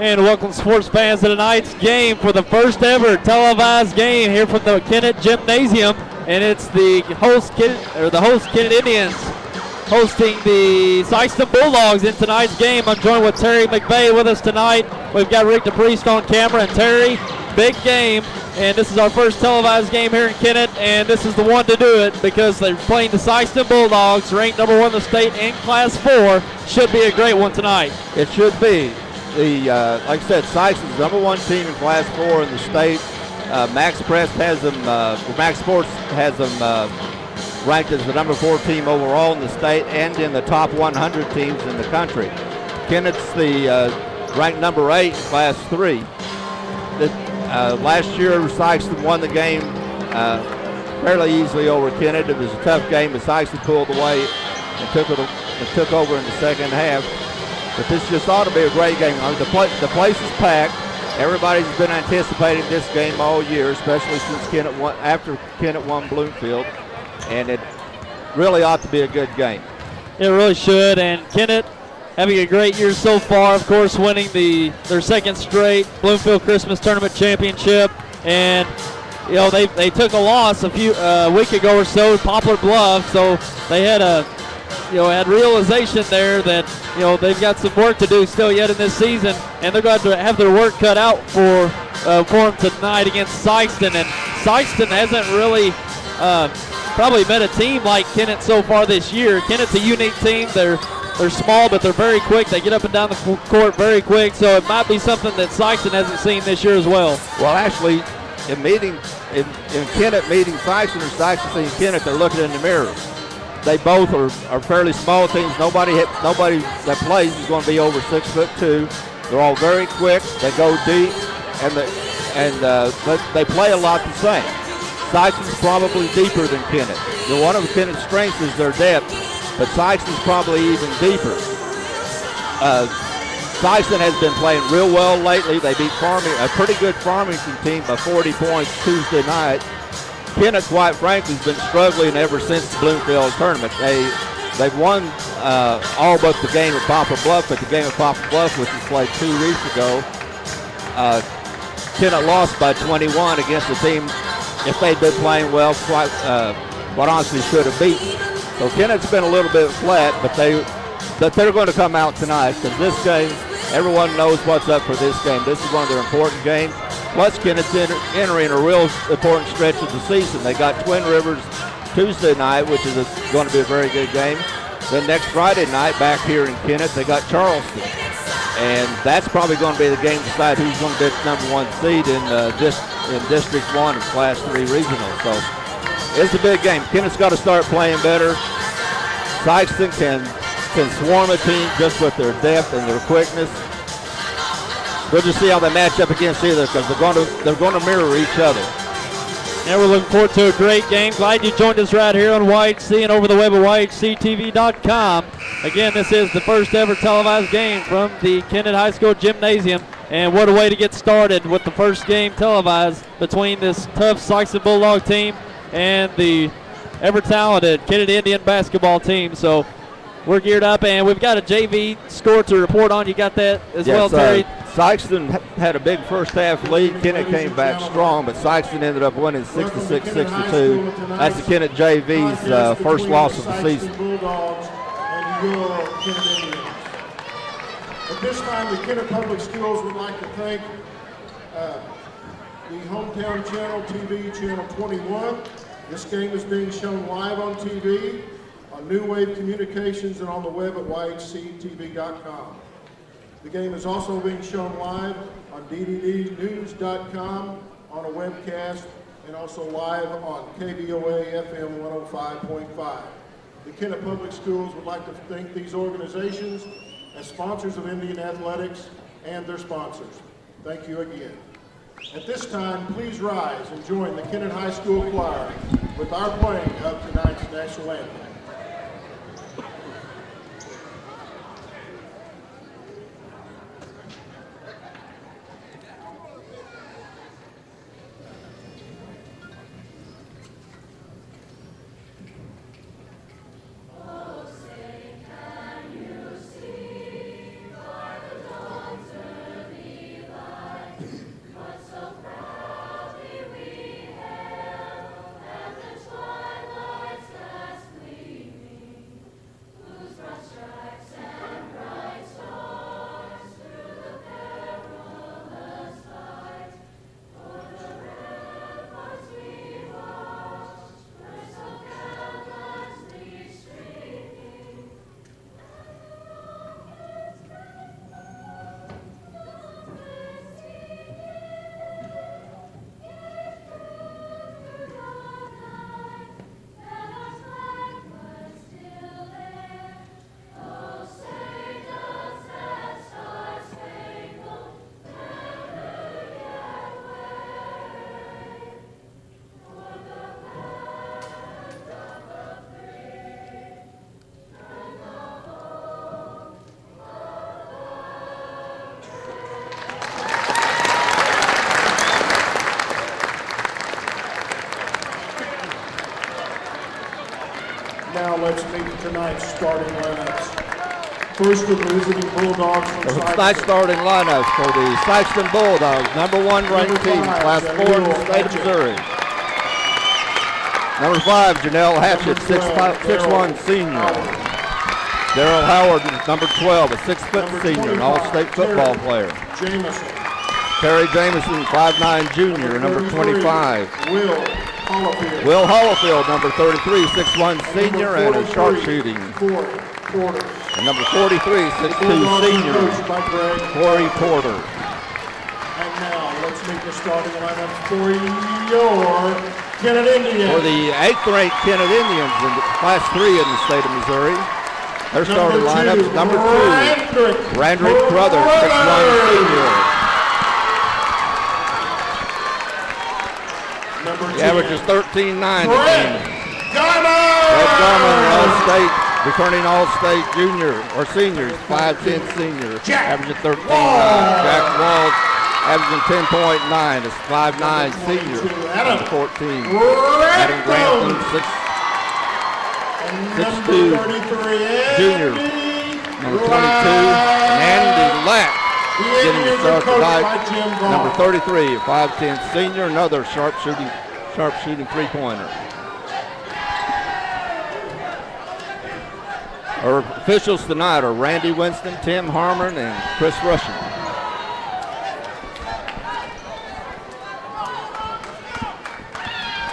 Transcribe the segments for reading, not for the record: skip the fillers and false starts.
And welcome sports fans to tonight's game for the first ever televised game here from the Kennett Gymnasium. And it's the host Kennett Indians hosting the Sikeston Bulldogs in tonight's game. I'm joined with Terry McVeigh with us tonight. We've got Rick DePriest on camera. And Terry, big game. And this is our first televised game here in Kennett. And this is the one to do it because they're playing the Sikeston Bulldogs, ranked number 1 in the state in Class 4. Should be a great one tonight. It should be. Like I said, Sikeston's number 1 team in Class 4 in the state. Max Sports has them ranked as the number 4 team overall in the state and in the top 100 teams in the country. Kennett's the ranked number 8 in Class 3. Last year, Sikeston won the game fairly easily over Kennett. It was a tough game, but Sikeston pulled away and took over in the second half. But this just ought to be a great game. I mean, the place is packed. Everybody's been anticipating this game all year, especially since after Kennett won Bloomfield, and it really ought to be a good game. It really should, and Kennett having a great year so far, of course, winning their second straight Bloomfield Christmas Tournament Championship. And, you know, they took a loss a week ago or so at Poplar Bluff, so they had had realization there that, you know, they've got some work to do still yet in this season, and they're going to have their work cut out for them tonight against Sikeston. And Sikeston hasn't really probably met a team like Kennett so far this year. Kennett's a unique team. They're small, but they're very quick. They get up and down the court very quick, so it might be something that Sikeston hasn't seen this year as well. Well, actually, in Kennett meeting Sikeston or Sikeston seeing Kennett, they're looking in the mirror. They both are fairly small teams. Nobody that plays is going to be over 6'2". They're all very quick. They go deep, but they play a lot the same. Sikeston's probably deeper than Kennett. One of Kennett's strengths is their depth, but Sikeston's probably even deeper. Sikeston has been playing real well lately. They beat a pretty good Farmington team by 40 points Tuesday night. Kennett, quite frankly, has been struggling ever since the Bloomfield tournament. They've won all but the game at Poplar Bluff, but the game at Poplar Bluff, which was played 2 weeks ago, Kennett lost by 21 against a team, if they'd been playing well, quite honestly should have beaten. So Kennett's been a little bit flat, but they're going to come out tonight because this game, everyone knows what's up for this game. This is one of their important games. Plus, Kennett's entering a real important stretch of the season. They got Twin Rivers Tuesday night, which is going to be a very good game. Then next Friday night, back here in Kennett, they got Charleston. And that's probably going to be the game to decide who's going to be the number 1 seed in District 1 of Class 3 Regional. So it's a big game. Kennett's got to start playing better. Sikeston can swarm a team just with their depth and their quickness. We'll just see how they match up against either because they're going to mirror each other. And we're looking forward to a great game. Glad you joined us right here on YHC and over the web at YHCTV.com. Again, this is the first ever televised game from the Kennett High School Gymnasium. And what a way to get started with the first game televised between this tough Sikeston Bulldog team and the ever-talented Kennett Indian basketball team. So we're geared up, and we've got a JV score to report on. You got that as well, Terry? Sikeston had a big first half lead. Kennett came back strong, but Sikeston ended up winning 66-62. That's the Kennett JV's first loss of the season. At this time, the Kennett Public Schools would like to thank the hometown channel, TV Channel 21. This game is being shown live on TV, on New Wave Communications, and on the web at YHCTV.com. The game is also being shown live on DDDnews.com on a webcast and also live on KBOA FM 105.5. The Kennett Public Schools would like to thank these organizations as sponsors of Indian athletics and their sponsors. Thank you again. At this time, please rise and join the Kennett High School Choir with our playing of tonight's national anthem. Say, can you see by the dawn's early Now let's meet tonight's starting lineups. First, the visiting Bulldogs from Tonight's starting lineups for the Sikeston Bulldogs, #1 ranked team, Class 4 in the state of Missouri. Number 5, Janelle Hatchett, 6'1" senior. Daryl Howard, number 12, a 6-foot senior, an all-state football player. Jamison. Terry Jamison, 5'9" junior, number 25. Will Hollifield. Will Hollifield, number 33, 6'1" senior, and a sharpshooting. And number 43, 6'2" senior, Corey Porter. And now let's meet the starting lineup for your Kennett Indians. For the 8th-ranked Kennett Indians in Class 3 in the state of Missouri. Their starting lineup is number 2, Randrick Crothers, 6'1" senior. He averages 13.9 a game. Red Garman, all-state, returning all-state junior or seniors, 5'10" senior, averaging 13.9. Jack Walls, averaging 10.9, is 5'9" senior, number 14. Adam Grantham, 6'2", junior, number 22. And Andy Lack, getting the start tonight, number 33, 5'10" senior, another sharpshooting three-pointer. Our officials tonight are Randy Winston, Tim Harmon, and Chris Russian.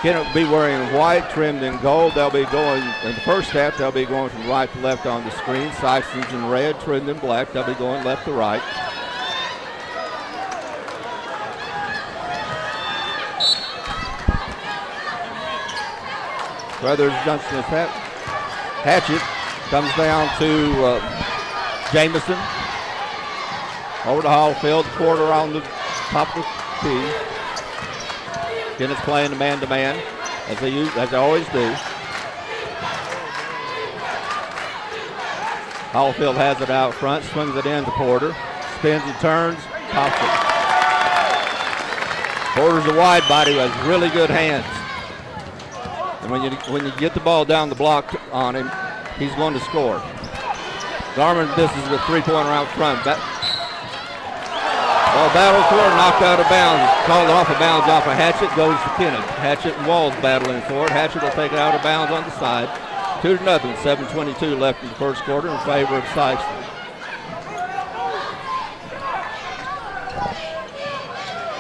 Kennett will be wearing white, trimmed in gold. They'll be going, in the first half, they'll be going from right to left on the screen. Sikeston's in red, trimmed in black. They'll be going left to right. Brothers Johnston Hatchet comes down to Jamison. Over to Hallfield, Porter on the top of the tee. Kennett's playing the man-to-man, as they always do. Hallfield has it out front, swings it in to Porter. Spins and turns, pops it. Porter's a wide body who has really good hands. And when you get the ball down the block on him, he's going to score. Garmin misses the three-pointer out front. Ball battled for it, knocked out of bounds. Called off of bounds off of Hatchet, goes to Kennett. Hatchet and Walls battling for it. Hatchet will take it out of bounds on the side. 2-0, 7:22 left in the first quarter in favor of Sikeston.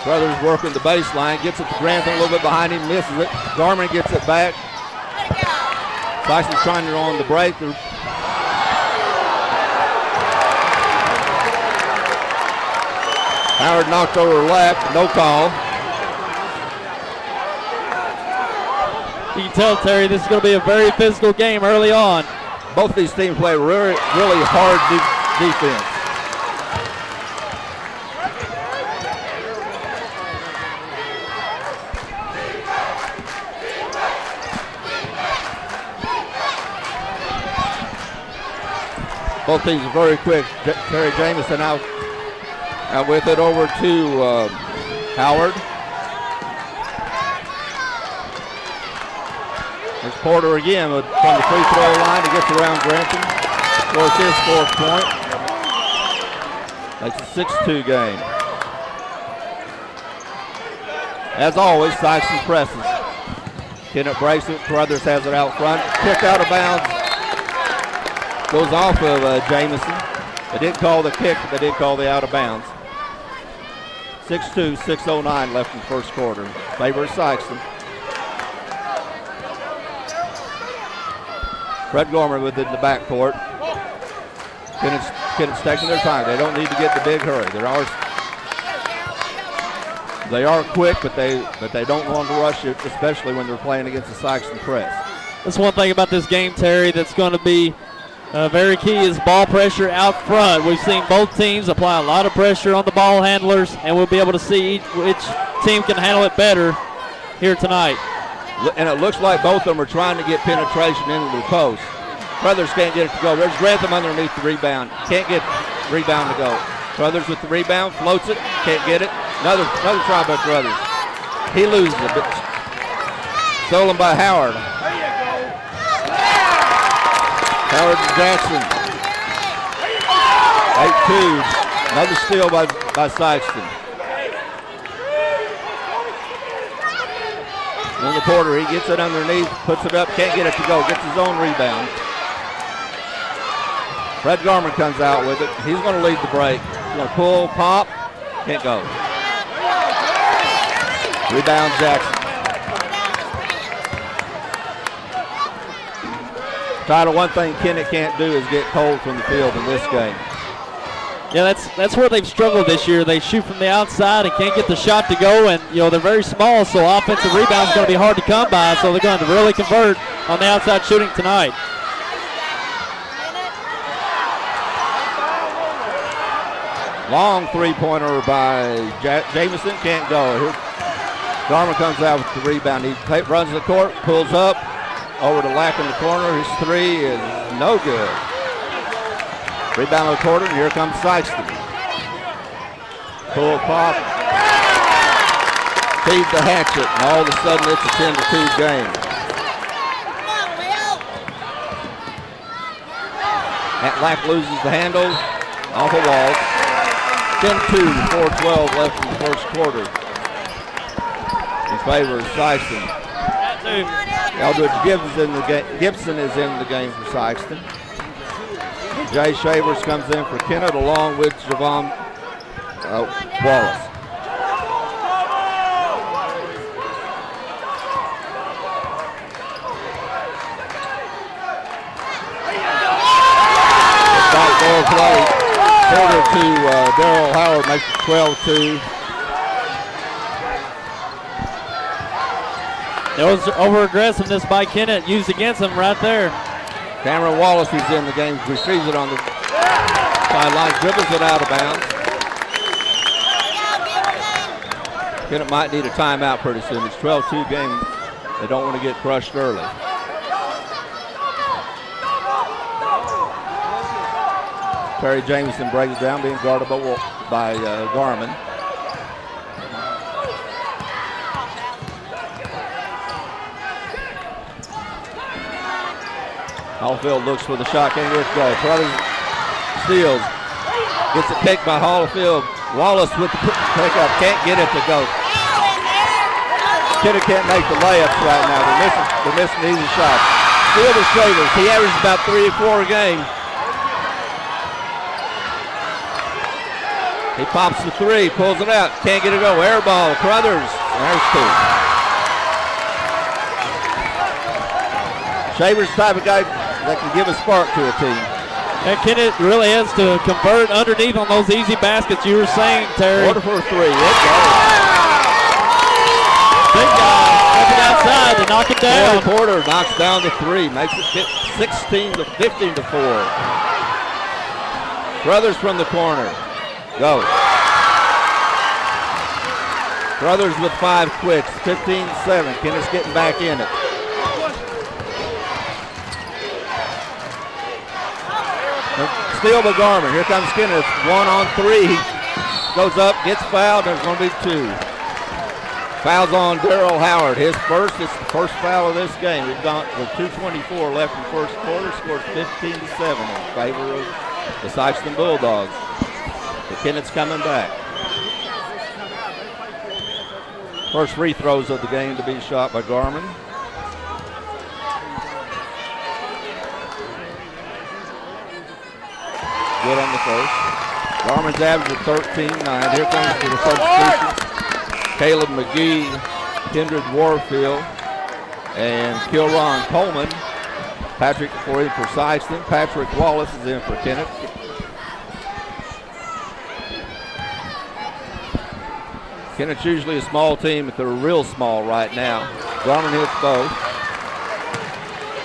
Brothers working the baseline, gets it to Grantham a little bit behind him, misses it. Garmin gets it back. Sikeston's trying to go on the break. Howard knocked over left, no call. You can tell, Terry, this is going to be a very physical game early on. Both these teams play really hard defense. Both teams are very quick. Terry Jamison out with it over to Howard. There's Porter again from the free throw line. He gets around Grantham. Scores his fourth point. That's a 6-2 game. As always, Sikeston presses. Kennett breaks it. Crothers has it out front. Kick out of bounds. Goes off of Jamison. They didn't call the kick, but they did call the out of bounds. 6-2, 6:09 left in the first quarter. Favor of Sikeston. Fred Gorman within the backcourt. Kennett's taking their time. They don't need to get the big hurry. They are quick, but they don't want to rush it, especially when they're playing against the Sikeston press. That's one thing about this game, Terry, that's going to be very key is ball pressure out front. We've seen both teams apply a lot of pressure on the ball handlers, and we'll be able to see which team can handle it better here tonight. And it looks like both of them are trying to get penetration into the post. Brothers can't get it to go. There's Grantham underneath the rebound. Can't get rebound to go. Brothers with the rebound, floats it, can't get it. Another try by Brothers. He loses it, but stolen by Howard. Howard and Jackson. 8-2. Another steal by Sikeston. On the Porter, he gets it underneath, puts it up, can't get it to go, gets his own rebound. Fred Garman comes out with it. He's going to lead the break. He's going to pull, pop, can't go. Rebound Jackson. Tyler, one thing Kennett can't do is get cold from the field in this game. Yeah, that's where they've struggled this year. They shoot from the outside and can't get the shot to go, and they're very small, so offensive rebounds going to be hard to come by. So they're going to really convert on the outside shooting tonight. Long three-pointer by Jamison, can't go. Here, Garman comes out with the rebound. He runs the court, pulls up, over to Lack in the corner. His three is no good. Rebound of the quarter, and here comes Sikeston. Pull, pop. Feed the hatchet, and all of a sudden it's a 10-2 game. Lack loses the handle off a wall. 10-2, 4:12 left in the first quarter. In favor of Sikeston. Eldridge Gibson is in the game for Sikeston. Jay Shavers comes in for Kennett along with Javon Wallace. Backdoor play. Porter to Darrell Howard makes it 12-2. There was over-aggressiveness by Kennett used against him right there. Cameron Wallace, who's in the game, receives it on the sideline, dribbles it out of bounds. Kennett might need a timeout pretty soon. It's 12-2 game. They don't want to get crushed early. Terry Jameson breaks down, being guarded by Garman. Hallfield looks for the shot, can't get it to go. Brothers steals, gets it picked by Hallfield. Wallace with the pickup, can't get it to go. Kennett can't make the layups right now. They're missing easy shots. Steal to Shavers. He averages about 3 or 4 a game. He pops the three, pulls it out, can't get it to go. Air ball, Crothers. There's two. Shavers the type of guy that can give a spark to a team. And Kennett really has to convert underneath on those easy baskets you were saying, Terry. Order for a three. It goes. Big guy stepping outside to knock it down. Porter knocks down the three, makes it 15-4. Brothers from the corner. Go. Brothers with 5 quicks, 15-7. Kennett's getting back in it. Steal by Garman. Here comes Kennett. 1-on-3. Goes up, gets fouled. There's going to be 2. Fouls on Darrell Howard. His first. It's the first foul of this game. We've gone with 2:24 left in the first quarter. Scores 15-7 in favor of the Sikeston Bulldogs. But Kennett's coming back. First free throws of the game to be shot by Garman. Good on the first. Garman's average of 13-9. Here comes to the substitution. Caleb McGee, Kendrick Warfield, and Kilron Coleman. Patrick for Sikeston. Patrick Wallace is in for Kennett. Kennett's usually a small team, but they're real small right now. Garman hits both.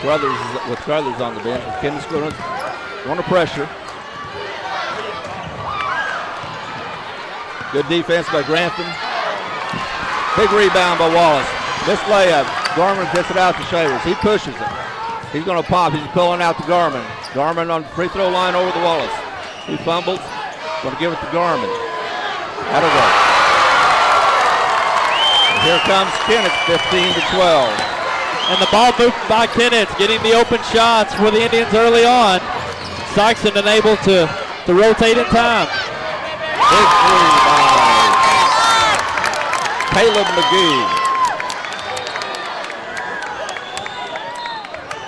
Crothers on the bench. Kennett's going to pressure. Good defense by Grantham. Big rebound by Wallace. Missed layup. Garman gets it out to Shavers. He pushes it. He's going to pop. He's pulling out to Garman. Garman on the free throw line over the Wallace. He fumbles. Going to give it to Garman. That'll go. Here comes Kennett, 15-12. And the ball moved by Kennett, getting the open shots for the Indians early on. Sikeston unable to rotate in time. Big three by Caleb McGee.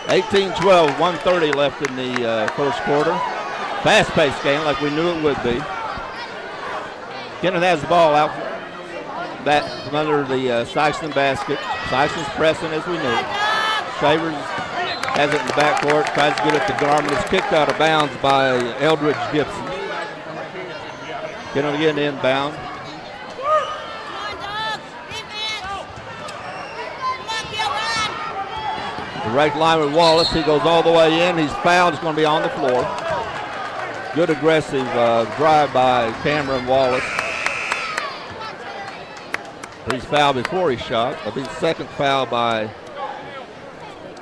18-12, 1:30 left in the first quarter. Fast-paced game like we knew it would be. Kennett has the ball out back from under the Sikeston basket. Sikeston's pressing as we knew. Shavers has it in the backcourt, tries to get it to Garmin. It's kicked out of bounds by Eldridge Gibson. Kennett again inbound. Direct line with Wallace. He goes all the way in. He's fouled. He's going to be on the floor. Good aggressive drive by Cameron Wallace. He's fouled before he shot. That'll be the second foul by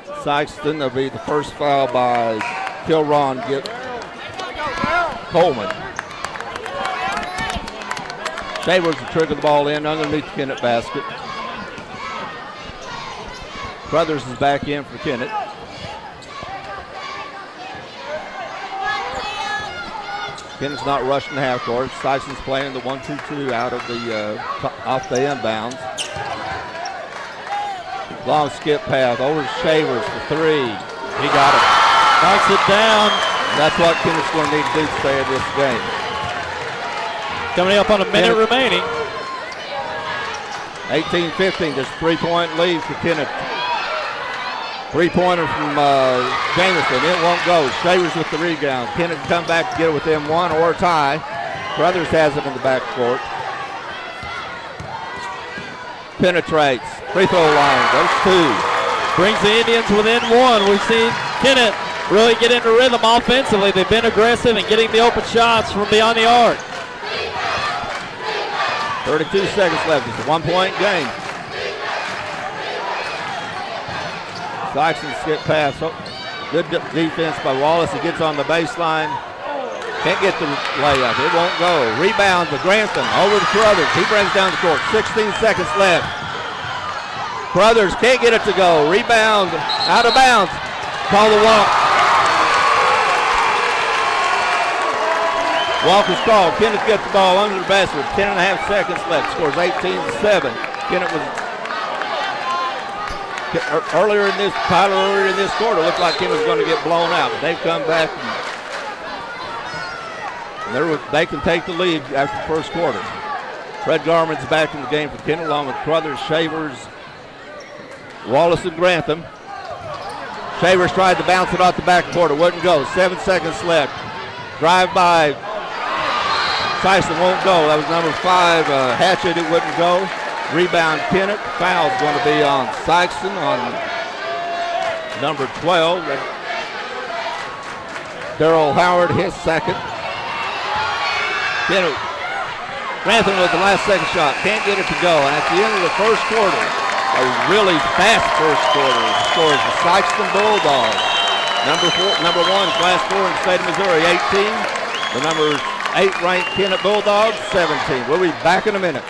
Sikeston. That'll be the first foul by Kilron Coleman. Shavers will trigger the ball in underneath the Kennett basket. Brothers is back in for Kennett. Kennett's not rushing the half court. Sikeston's playing the 1-2-2 out of the off the inbounds. Long skip pass over to Shavers for three. He got it. Knocks it down. That's what Kennett's going to need to do to stay in this game. Coming up on a minute remaining. 18-15, just 3-point lead for Kennett. Three-pointer from Jameson. It won't go. Shavers with the rebound. Kennett can come back to get it within one or a tie. Brothers has it in the backcourt. Penetrates. Free throw line. Goes two. Brings the Indians within one. We've seen Kennett really get into rhythm offensively. They've been aggressive and getting the open shots from beyond the arc. 32 seconds left. It's a 1-point game. Sikeston skip pass. Good defense by Wallace. He gets on the baseline. Can't get the layup. It won't go. Rebound to Grantham. Over to Crothers. He brings down the court. 16 seconds left. Crothers can't get it to go. Rebound. Out of bounds. Call the walk. Walk is called. Kennett gets the ball under the basket with 10.5 seconds left. Scores 18-7. Kennett was earlier in this quarter, looked like Kennett was going to get blown out, but they've come back and they can take the lead after the first quarter. Fred Garman's back in the game for Kennett, along with Crothers, Shavers, Wallace, and Grantham. Shavers tried to bounce it off the backcourt. It wouldn't go. 7 seconds left. Drive by Sikeston won't go. That was number 5, Hatchet. It wouldn't go. Rebound Kennett. Foul's going to be on Sikeston on number 12. Darrell Howard, his second. Kennett. Grantham with the last second shot. Can't get it to go. And at the end of the first quarter, a really fast first quarter, scores the Sikeston Bulldogs. Number 1, class 4 in the state of Missouri, 18. The number 8 ranked Kennett Bulldogs, 17. We'll be back in a minute.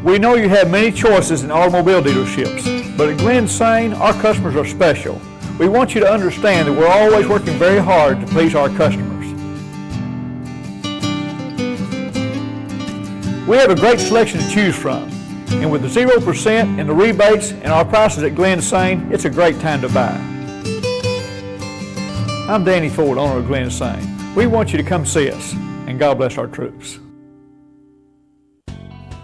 We know you have many choices in automobile dealerships, but at Glen Sain, our customers are special. We want you to understand that we're always working very hard to please our customers. We have a great selection to choose from, and with the 0% and the rebates and our prices at Glen Sain, it's a great time to buy. I'm Danny Ford, owner of Glen Sain. We want you to come see us, and God bless our troops.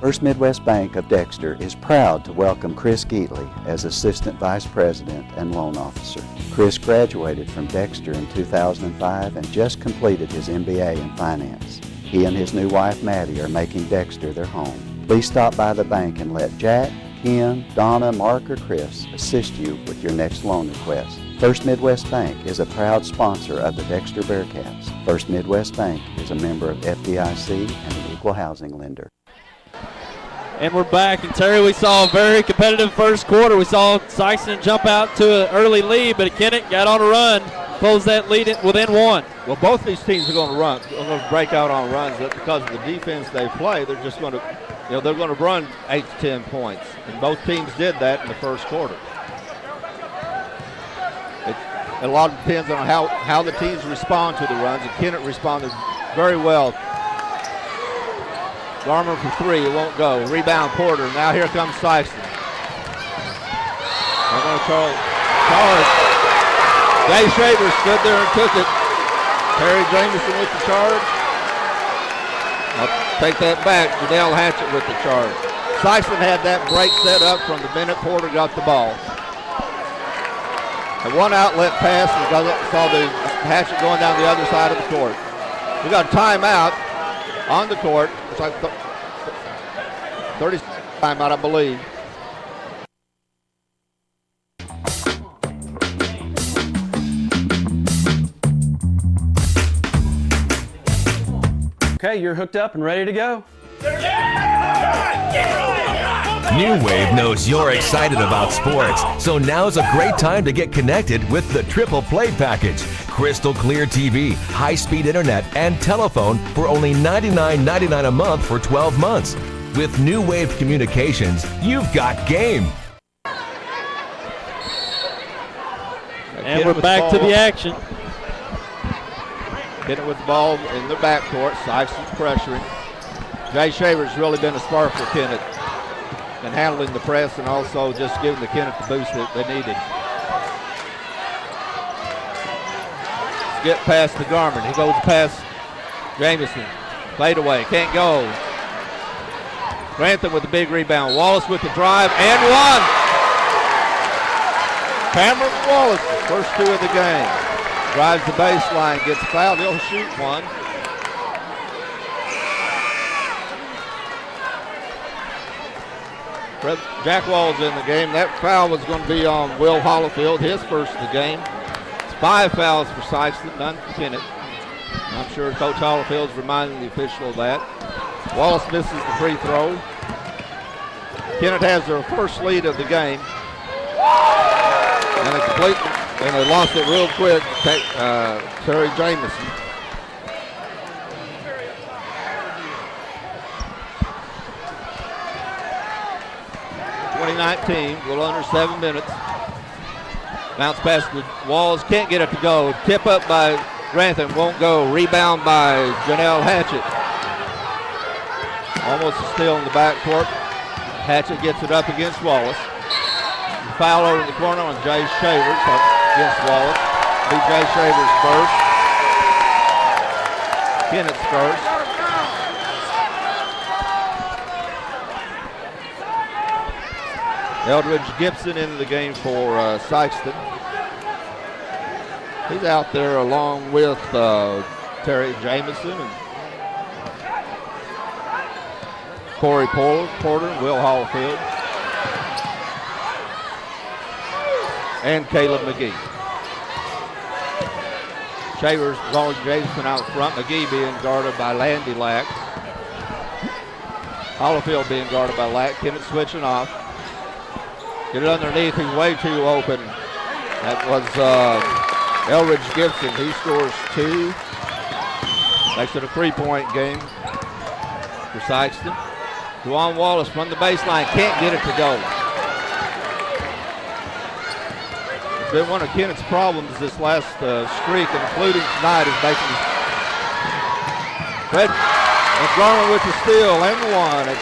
First Midwest Bank of Dexter is proud to welcome Chris Geatley as Assistant Vice President and Loan Officer. Chris graduated from Dexter in 2005 and just completed his MBA in Finance. He and his new wife Maddie are making Dexter their home. Please stop by the bank and let Jack, Ken, Donna, Mark, or Chris assist you with your next loan request. First Midwest Bank is a proud sponsor of the Dexter Bearcats. First Midwest Bank is a member of FDIC and an equal housing lender. And we're back. And Terry, we saw a very competitive first quarter. We saw Sikeston jump out to an early lead, but Kennett got on a run, closed that lead within one. Well, both these teams are going to break out on runs because of the defense they play. They're just going to they're going to run 8 to 10 points, and both teams did that in the first quarter. A lot depends on how the teams respond to the runs, and Kennett responded very well. Garmer for 3, it won't go. Rebound Porter. Now here comes Sikeston. They're going to charge. Jay Shaver stood there and took it. Terry Jameson with the charge. I'll take that back. Janelle Hatchett with the charge. Sikeston had that break set up from the minute Porter got the ball. And one outlet pass, we saw the Hatchett going down the other side of the court. We got a timeout on the court. It's like 30 timeout, I believe. Okay, you're hooked up and ready to go. New Wave knows you're excited about sports, so now's a great time to get connected with the Triple Play package. Crystal clear TV, high-speed internet, and telephone for only $99.99 a month for 12 months. With New Wave Communications, you've got game. And we're back to the action. Kennett with the ball in the backcourt. Sikeston's pressuring. Jay Shaver's really been a spark for Kennett in handling the press and also just giving the Kennett the boost that they needed. Get past the Garmin. He goes past Jameson. Fade away. Can't go. Grantham with the big rebound. Wallace with the drive and one. Cameron Wallace, first 2 of the game. Drives the baseline, gets fouled. He'll shoot one. Jack Wall's in the game. That foul was going to be on Will Hollifield, his first of the game. It's 5 fouls for Sikeston, none for Kennett. I'm sure Coach Hollifield's reminding the official of that. Wallace misses the free throw. Kennett has their first lead of the game. And they lost it real quick. Terry Jameson. A little under 7 minutes. Bounce past the Walls, can't get it to go. Tip up by Grantham, won't go. Rebound by Janelle Hatchett. Almost a steal in the backcourt. Hatchett gets it up against Wallace. Foul over in the corner on Jay Shaver against Wallace. Be Jay Shaver's first. Kennett's first. Eldridge Gibson into the game for Sikeston. He's out there along with Terry Jameson and Corey Porter and Will Hallfield. And Caleb McGee. Shavers guarding Jameson out front. McGee being guarded by Landy Lack. Hollifield being guarded by Lack. Kennett switching off. Get it underneath. He's way too open. That was Eldridge Gibson. He scores 2. Makes it a 3-point game for Sikeston. Juwan Wallace from the baseline. Can't get it to go. It's been one of Kennett's problems this last streak, including tonight, is making Fred McGarland with the steal and the one at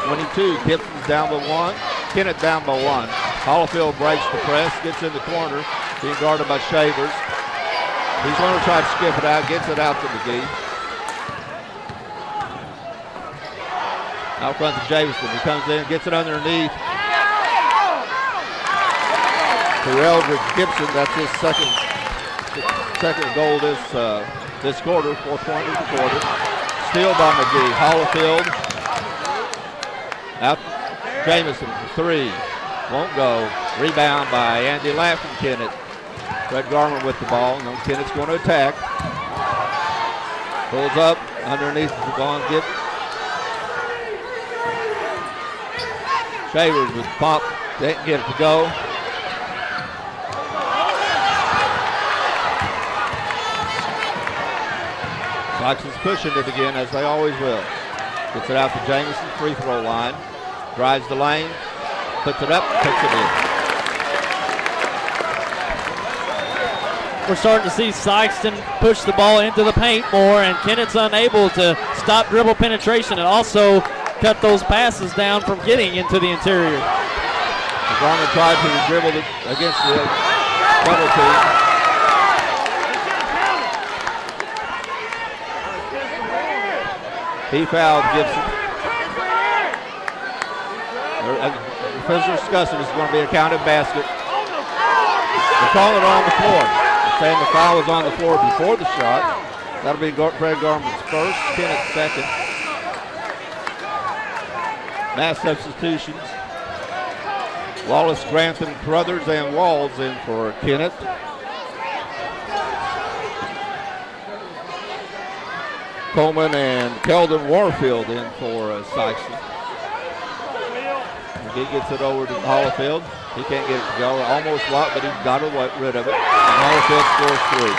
21-22. Gibson's down by 1. Kennett down by 1. Hollifield breaks the press, gets in the corner, being guarded by Shavers. He's going to try to skip it out, gets it out to McGee. Out front to Jameson. He comes in, gets it underneath. To Eldridge Gibson, that's his second goal this quarter, 4 points in the quarter. Steal by McGee. Hollifield. Out Jameson for 3. Won't go. Rebound by Andy Lapp from Kennett. Fred Garmer with the ball. No, Kennett's going to attack. Pulls up underneath the ball and gets. Shavers with pop. Didn't get it to go. Sikeston's pushing it again, as they always will. Gets it out to Jamison, free throw line. Drives the lane, puts it up, puts it in. We're starting to see Sikeston push the ball into the paint more, and Kennett's unable to stop dribble penetration and also cut those passes down from getting into the interior. Garner tried to dribble it against the double team. He fouled Gibson. Officials discussing this is going to be a counted basket. They're calling it on the floor. They're saying the foul was on the floor before the shot. That'll be Fred Garman's first, Kennett's second. Mass substitutions. Wallace, Grantham, Crothers, and Walls in for Kennett. Coleman and Keldon Warfield in for Sikeston. He gets it over to Hollifield. He can't get it to go. Almost blocked, but he got rid of it. And Hollifield scores 3.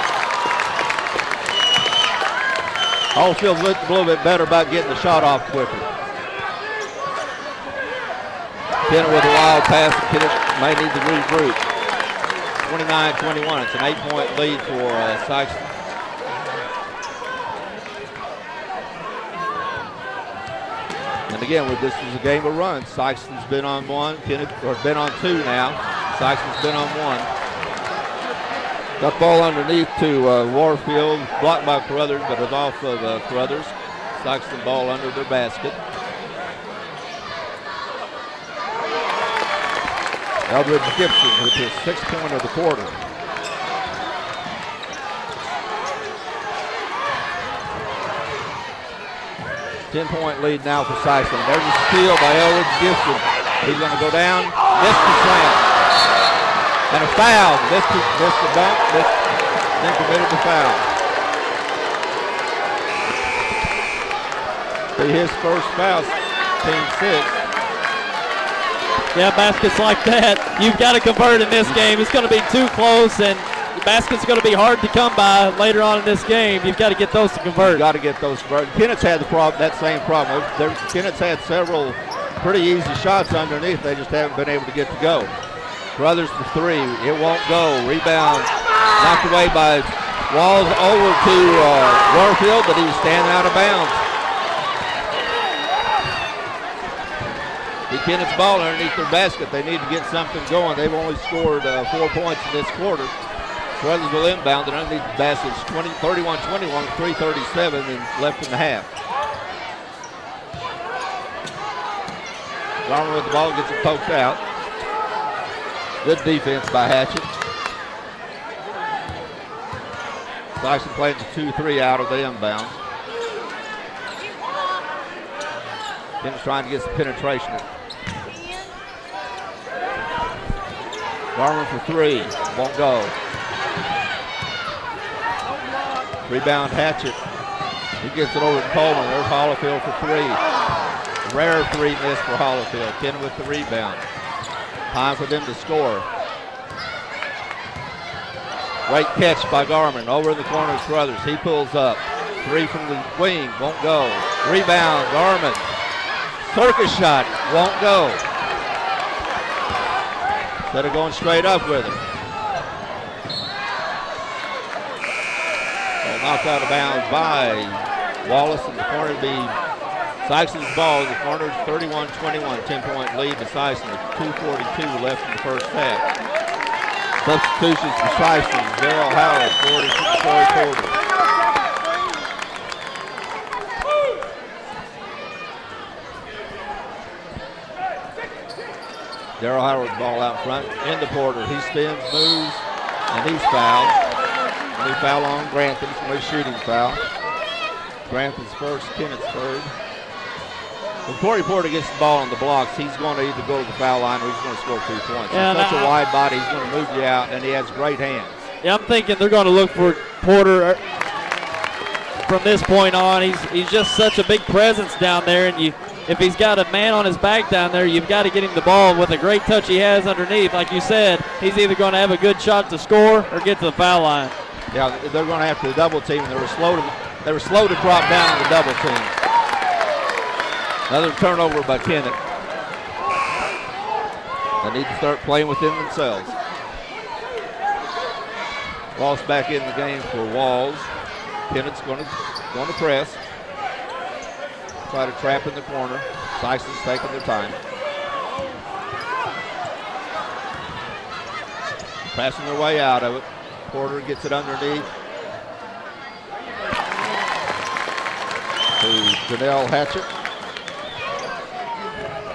Hollifield's looked a little bit better about getting the shot off quicker. Kennett with a wild pass. Kennett may need to regroup. 29-21. It's an 8-point lead for Sikeston. And again, this is a game of runs. Sikeston's been on one, Kennett, or been on two now. Sikeston's been on one. Got ball underneath to Warfield, blocked by Crothers, but it's off of Crothers. Sikeston ball under their basket. Eldridge Gibson with his 6th point of the quarter. Ten-point lead now for Sikeston. There's a steal by Eldridge Gibson. He's going to go down, missed the slam. And a foul. Missed the dunk, then committed the foul. Be his first foul, team 6. Yeah, baskets like that, you've got to convert in this game. It's going to be too close, and the basket's going to be hard to come by later on in this game. You've got to get those to convert. You've got to get those converted. Kennett's had that same problem. Kennett's had several pretty easy shots underneath. They just haven't been able to get to go. Brothers for 3. It won't go. Rebound knocked away by Walls over to Warfield, but he was standing out of bounds. Kennett's ball underneath their basket. They need to get something going. They've only scored 4 points in this quarter. Brothers will inbound and underneath the basket. 31-21, 3:37 and left in the half. Garner with the ball, gets it poked out. Good defense by Hatchett. Sikeston playing the 2-3 out of the inbound. Kennett's trying to get some penetration. Garner for 3, won't go. Rebound Hatchett. He gets it over to Coleman. There's Hollifield for 3. Rare 3 miss for Hollifield. Kennett with the rebound. Time for them to score. Great catch by Garman. Over in the corner of Crothers. He pulls up. 3 from the wing, won't go. Rebound, Garman. Circus shot, won't go. Instead of going straight up with it. Well, knocked out of bounds by Wallace, in the corner to be Sikeston's ball. The corner 31-21, 10-point lead to Sikeston with 2:42 left in the first half. Substitutions for Sikeston. Darrell Howard, 40 quarter. Darrell Howard's ball out front. Into Porter. He spins, moves, and he's fouled. And he foul on Grantham. It's no shooting foul. Grantham's first, Kennett's third. When Corey Porter gets the ball on the blocks, he's going to either go to the foul line or he's going to score 2 points. Yeah, he's such a wide body, he's going to move you out, and he has great hands. Yeah, I'm thinking they're going to look for Porter from this point on. He's just such a big presence down there, and if he's got a man on his back down there, you've got to get him the ball with a great touch he has underneath. Like you said, he's either going to have a good shot to score or get to the foul line. Yeah, they're going to have to double team. They were slow to drop down on the double team. Another turnover by Kennett. They need to start playing within themselves. Ross back in the game for Walls. Kennett's going to press. Try to trap in the corner. Sikeston's taking their time. Passing their way out of it. Porter gets it underneath to Janelle Hatchett.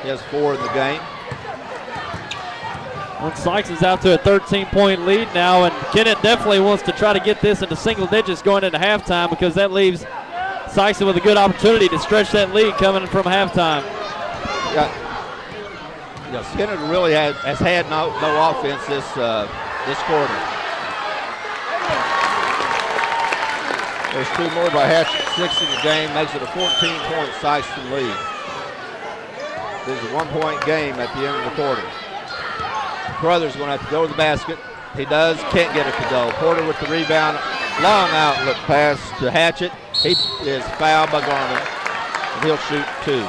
He has 4 in the game. Well, Sykes is out to a 13-point lead now, and Kennett definitely wants to try to get this into single digits going into halftime, because that leaves Sykes with a good opportunity to stretch that lead coming from halftime. Yeah, Skinner really has had no offense this quarter. There's 2 more by Hatchett, 6 in the game, makes it a 14-point Sikeston lead. This is a 1-point game at the end of the quarter. Brothers going to have to go to the basket. He does, can't get it to go. Porter with the rebound, long outlet pass to Hatchett. He is fouled by Gorman, and he'll shoot 2.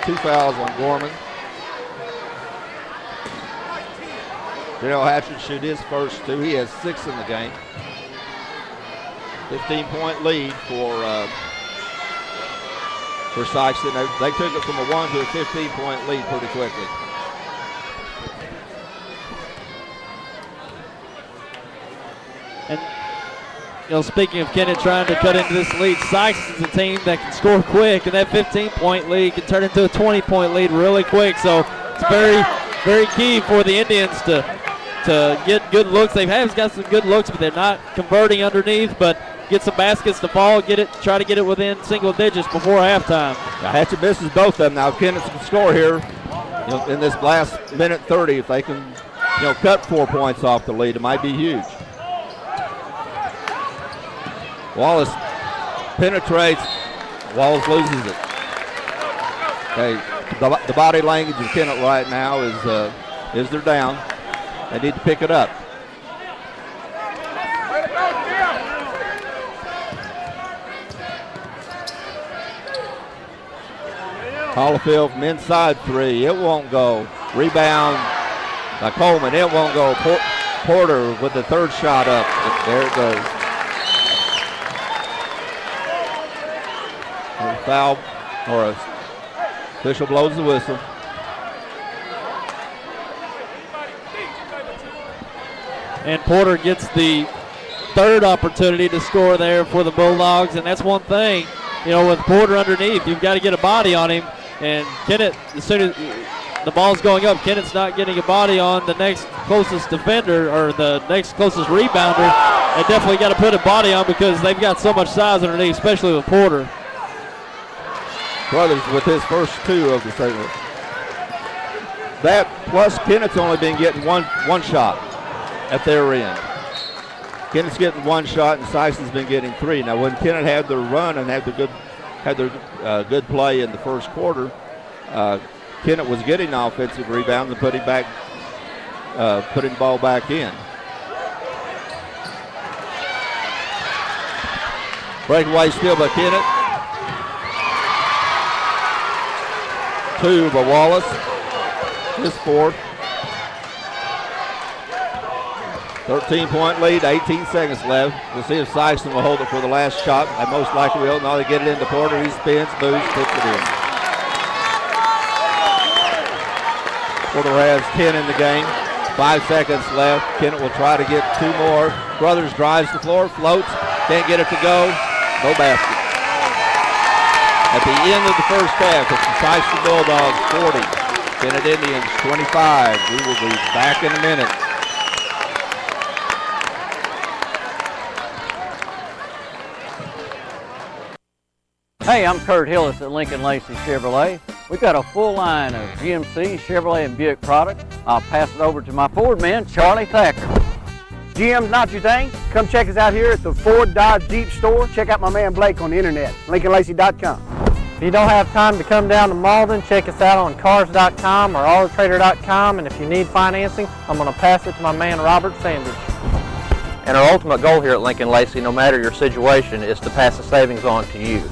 2 fouls on Gorman. Darrell Hatchett shoot his first 2. He has 6 in the game. 15-point lead for Sikeston. They took it from a 1 to a 15-point lead pretty quickly. And speaking of Kennett trying to cut into this lead, Sykes is a team that can score quick, and that 15-point lead can turn into a 20-point lead really quick. So it's very, very key for the Indians to get good looks. They've got some good looks, but they're not converting underneath. But get some baskets to fall, try to get it within single digits before halftime. Now Hatchett misses both of them. Now Kennett can score here in this last minute 30. If they can cut 4 points off the lead, it might be huge. Wallace penetrates. Wallace loses it. Okay, the body language of Kennett right now is they're down. They need to pick it up. Hollifield from inside 3. It won't go. Rebound by Coleman. It won't go. Porter with the 3rd shot up. There it goes. Foul, or official blows the whistle. And Porter gets the 3rd opportunity to score there for the Bulldogs, and that's one thing, with Porter underneath, you've got to get a body on him. And Kennett, as soon as the ball's going up, Kennett's not getting a body on the next closest defender or the next closest rebounder. They definitely got to put a body on because they've got so much size underneath, especially with Porter. Brothers with his first 2 of the segment. That plus Kennett's only been getting one shot at their end. Kennett's getting 1 shot and Sikeston's been getting 3. Now when Kennett had their run and had their good play in the first quarter, Kennett was getting offensive rebounds and putting the ball back in. Breakaway steal by Kennett. 2 by Wallace. His 4th. 13-point lead, 18 seconds left. We'll see if Sikeston will hold it for the last shot. They most likely will. Now they get it into Porter. He spins, moves, puts it in. Porter has 10 in the game. 5 seconds left. Kennett will try to get 2 more. Brothers drives the floor, floats, can't get it to go. No basket. At the end of the first half, it's the Sikeston Bulldogs 40, Kennett Indians 25. We will be back in a minute. Hey, I'm Kurt Hillis at Lincoln Lacey Chevrolet. We've got a full line of GMC, Chevrolet, and Buick products. I'll pass it over to my Ford man, Charlie Thacker. GM's not your thing? Come check us out here at the Ford Dodge Jeep store. Check out my man Blake on the internet, LincolnLacey.com. If you don't have time to come down to Malden, check us out on Cars.com or Autotrader.com, and if you need financing, I'm going to pass it to my man Robert Sandage. And our ultimate goal here at Lincoln Lacey, no matter your situation, is to pass the savings on to you.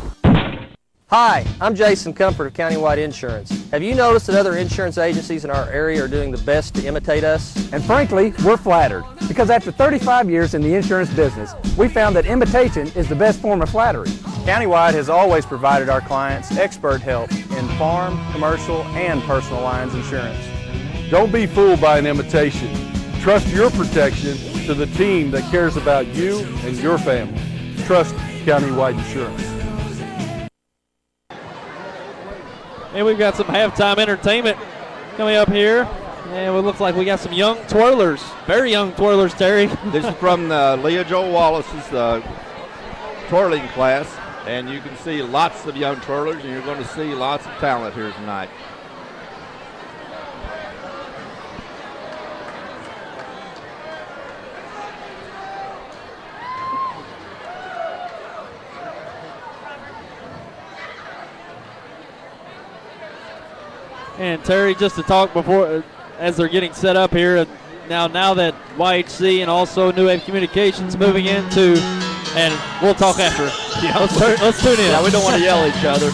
Hi, I'm Jason Comfort of Countywide Insurance. Have you noticed that other insurance agencies in our area are doing the best to imitate us? And frankly, we're flattered, because after 35 years in the insurance business, we found that imitation is the best form of flattery. Countywide has always provided our clients expert help in farm, commercial, and personal lines insurance. Don't be fooled by an imitation. Trust your protection to the team that cares about you and your family. Trust Countywide Insurance. And we've got some halftime entertainment coming up here. And it looks like we got some young twirlers, very young twirlers, Terry. This is from Leah Joe Wallace's twirling class. And you can see lots of young twirlers, and you're going to see lots of talent here tonight. And Terry, just to talk before, as they're getting set up here, now that YHC and also New Wave Communications moving into, and we'll talk after. Yeah, let's tune in. Yeah, we don't want to yell at each other.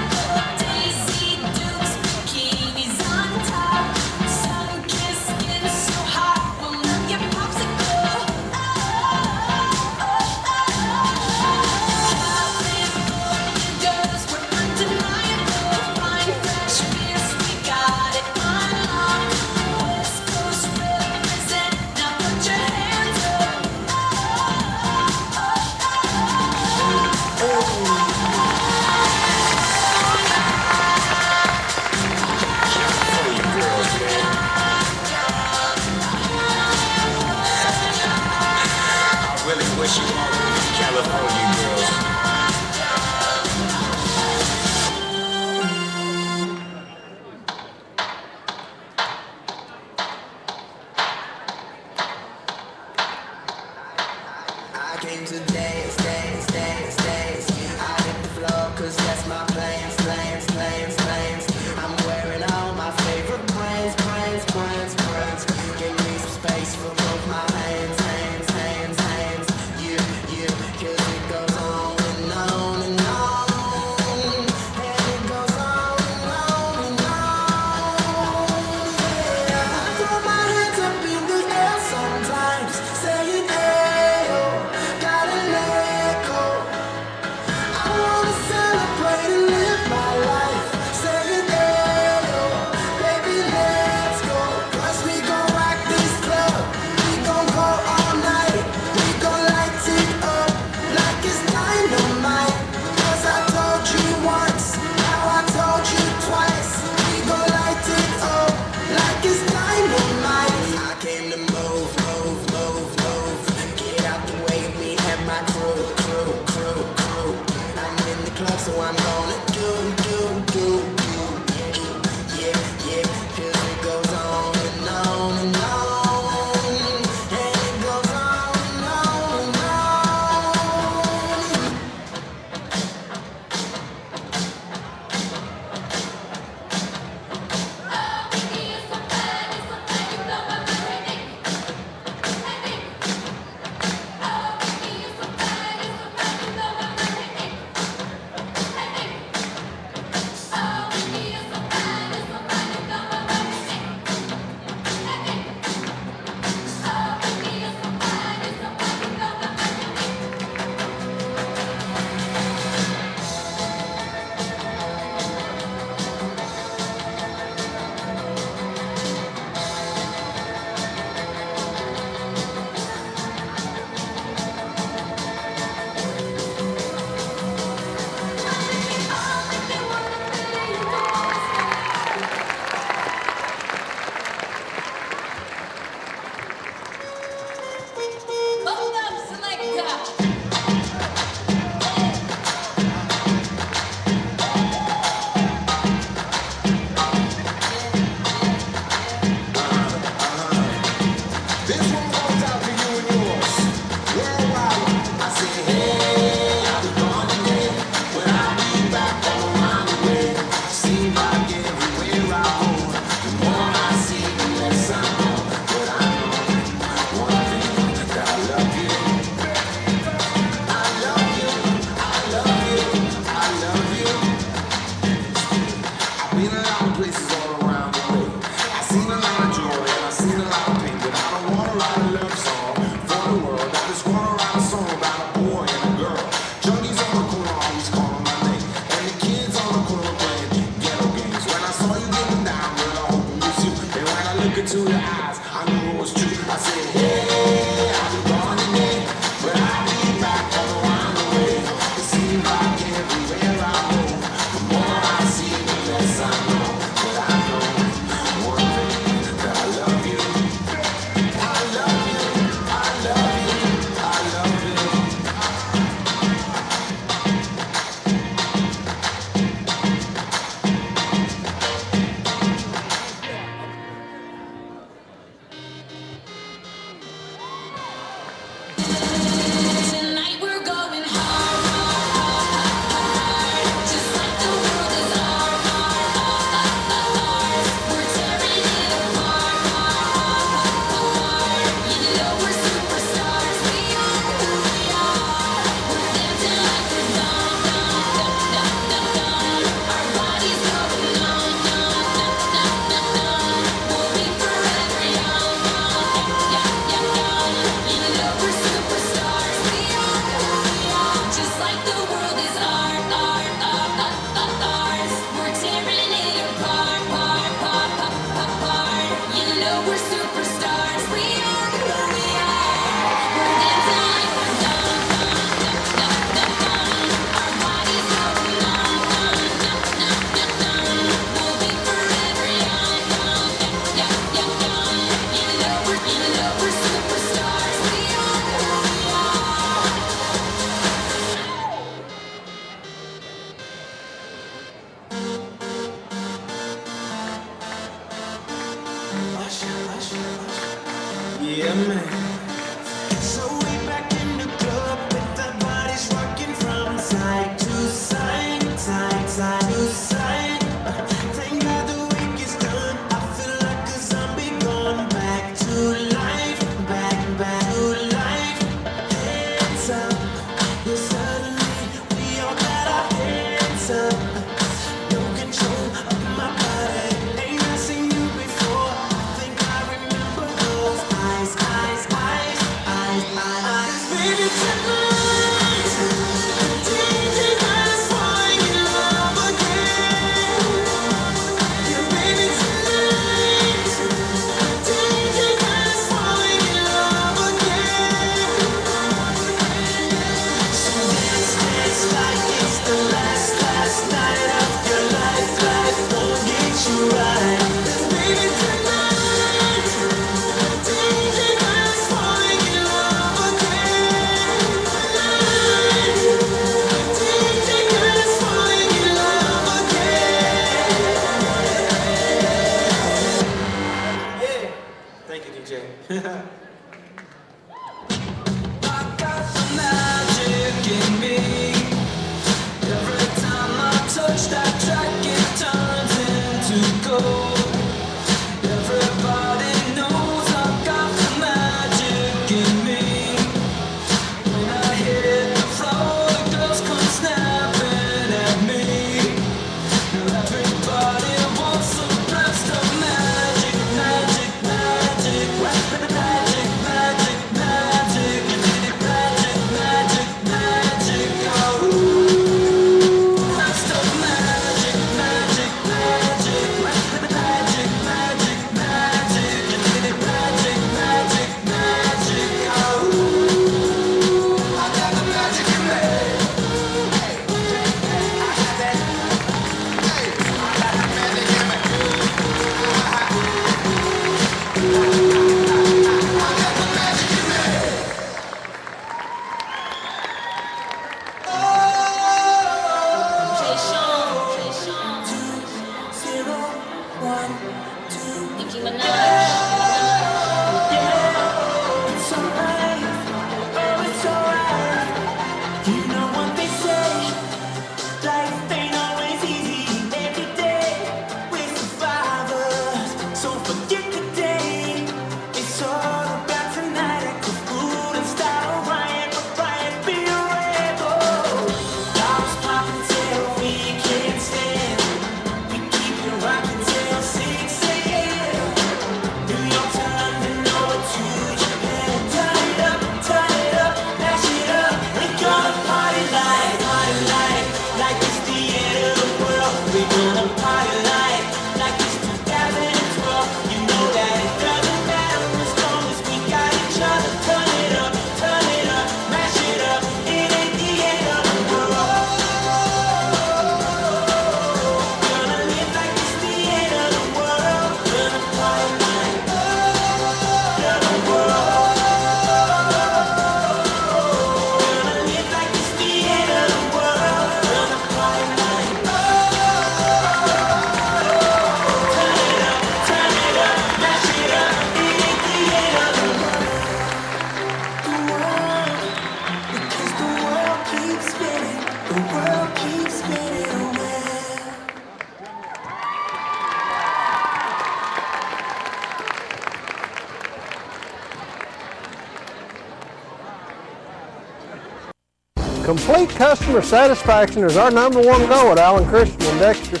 Complete customer satisfaction is our #1 goal at Allen Christian and Dexter.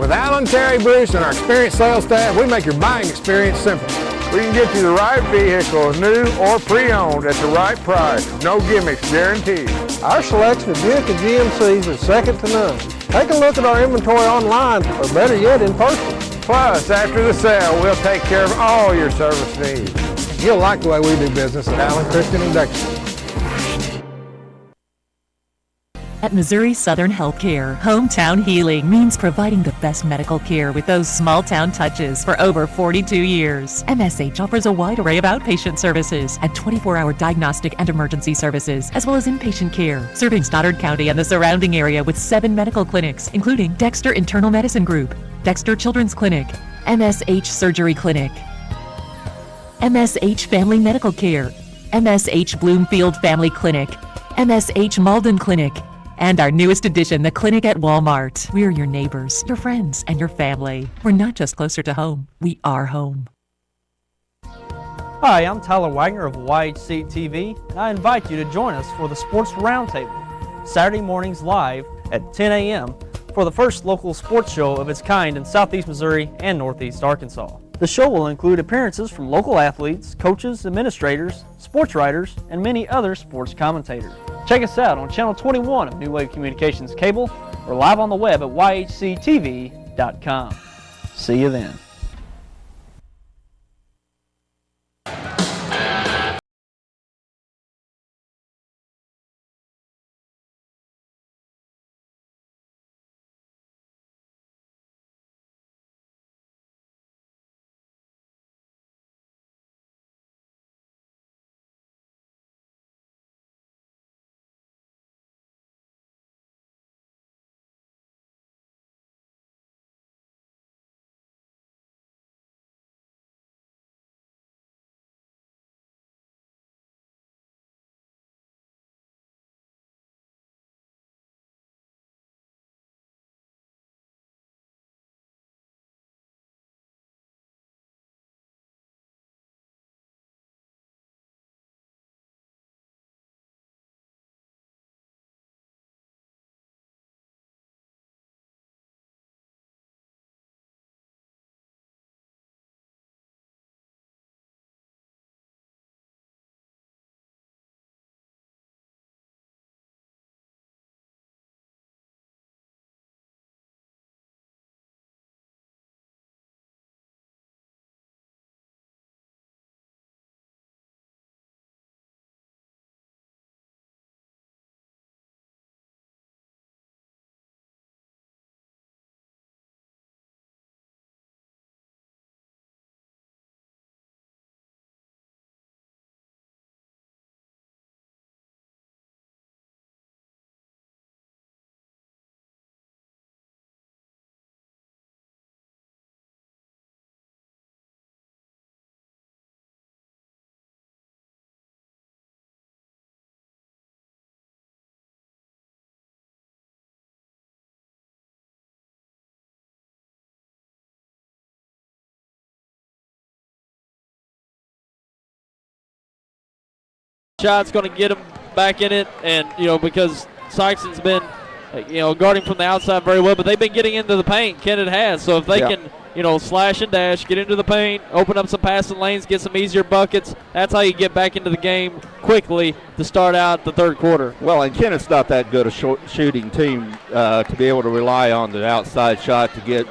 With Allen, Terry, Bruce, and our experienced sales staff, we make your buying experience simple. We can get you the right vehicle, new or pre-owned, at the right price. No gimmicks, guaranteed. Our selection of Buick and GMCs is second to none. Take a look at our inventory online, or better yet, in person. Plus, after the sale, we'll take care of all your service needs. You'll like the way we do business at Allen Christian and Dexter. At Missouri Southern Healthcare, hometown healing means providing the best medical care with those small-town touches for over 42 years. MSH offers a wide array of outpatient services and 24-hour diagnostic and emergency services, as well as inpatient care, serving Stoddard County and the surrounding area with 7 medical clinics, including Dexter Internal Medicine Group, Dexter Children's Clinic, MSH Surgery Clinic, MSH Family Medical Care, MSH Bloomfield Family Clinic, MSH Malden Clinic, and our newest addition, the clinic at Walmart. We're your neighbors, your friends, and your family. We're not just closer to home, we are home. Hi, I'm Tyler Wagner of YHC TV, and I invite you to join us for the Sports Roundtable, Saturday mornings live at 10 a.m. for the first local sports show of its kind in Southeast Missouri and Northeast Arkansas. The show will include appearances from local athletes, coaches, administrators, sports writers, and many other sports commentators. Check us out on Channel 21 of New Wave Communications Cable or live on the web at yhctv.com. See you then. Shot's going to get him back in it, and because Sikeston's been guarding from the outside very well, but they've been getting into the paint. Kennett has, so if they can slash and dash, get into the paint, open up some passing lanes, get some easier buckets, that's how you get back into the game quickly to start out the third quarter. Well, and Kennett's not that good a shooting team to be able to rely on the outside shot to get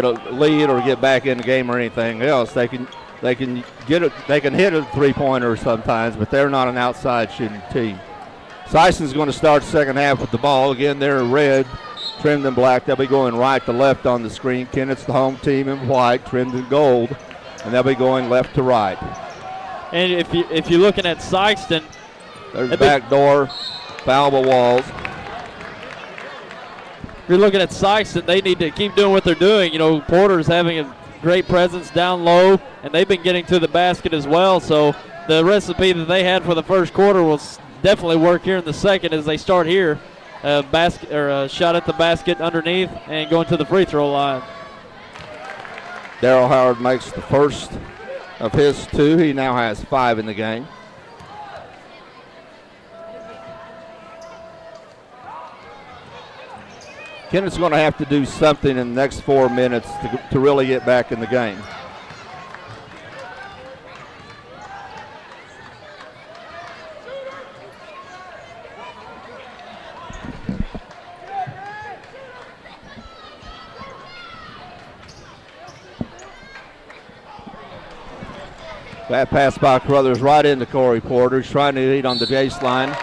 a lead or get back in the game or anything else. They can get it. They can hit a three-pointer sometimes, but they're not an outside shooting team. Sikeston's going to start the second half with the ball. Again, they're in red, trimmed in black. They'll be going right to left on the screen. Kennett's the home team in white, trimmed in gold, and they'll be going left to right. And if you're looking at Sikeston, there's the back door, foulable walls. If you're looking at Sikeston, they need to keep doing what they're doing. Porter's having a great presence down low, and they've been getting to the basket as well. So the recipe that they had for the first quarter will definitely work here in the second as they start here. A shot at the basket underneath and going to the free throw line. Darryl Howard makes the first of his two. He now has 5 in the game. Kennett's going to have to do something in the next 4 minutes to really get back in the game. That pass by Carruthers right into Corey Porter. He's trying to lead on the baseline.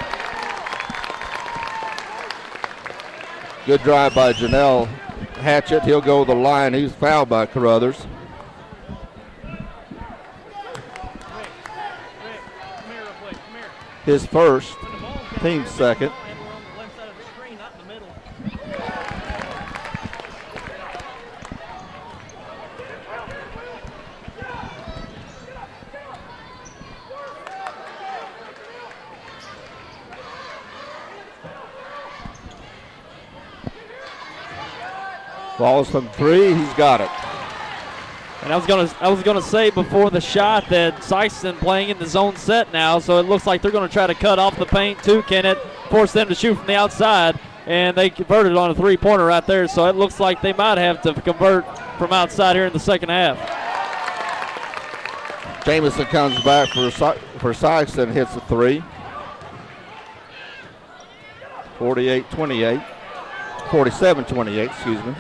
Good drive by Janelle Hatchett. He'll go to the line. He's fouled by Carruthers. His first, team second. Balls from three, he's got it. And I was gonna say before the shot that Sikeston playing in the zone set now, so it looks like they're gonna try to cut off the paint to Kennett, force them to shoot from the outside, and they converted on a three-pointer right there. So it looks like they might have to convert from outside here in the second half. Jamison comes back for Sikeston, hits a three. 47-28, excuse me.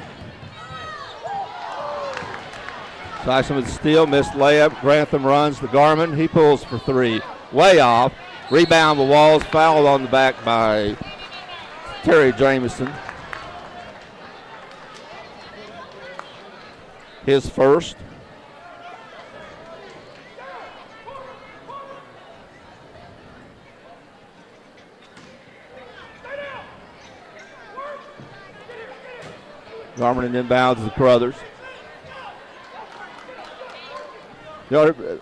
Sikeston with the steal, missed layup. Grantham runs to Garmin. He pulls for three. Way off. Rebound the Walls. Fouled on the back by Terry Jamison. His first. Garmin and inbounds to Carruthers. You know,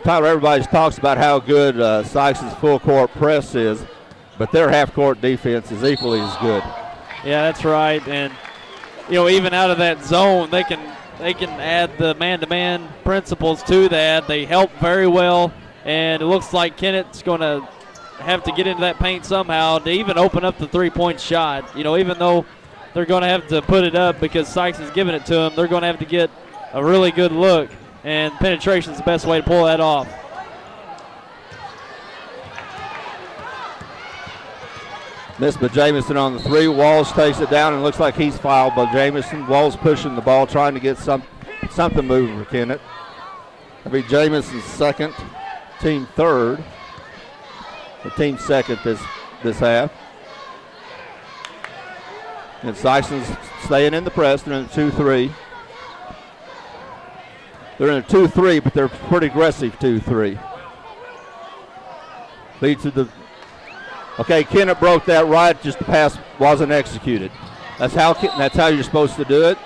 Tyler, everybody talks about how good Sikeston's full court press is, but their half court defense is equally as good. Yeah, that's right. And you know, even out of that zone, they can add the man-to-man principles to that. They help very well, and it looks like Kennett's going to have to get into that paint somehow to even open up the three-point shot. You know, even though they're going to have to put it up because Sykes is giving it to them, they're going to have to get a really good look, and penetration is the best way to pull that off. Missed by Jamison on the three. Walls takes it down and looks like he's fouled by Jamison. Walls pushing the ball, trying to get something moving for Kennett. That'll be Jamison's second, team third. The team second this half. And Sikeston's staying in the press. They're in a 2-3. They're in a 2-3, but they're pretty aggressive 2-3. Lead to the. Okay, Kennett broke that right. Just the pass wasn't executed. That's how you're supposed to do it.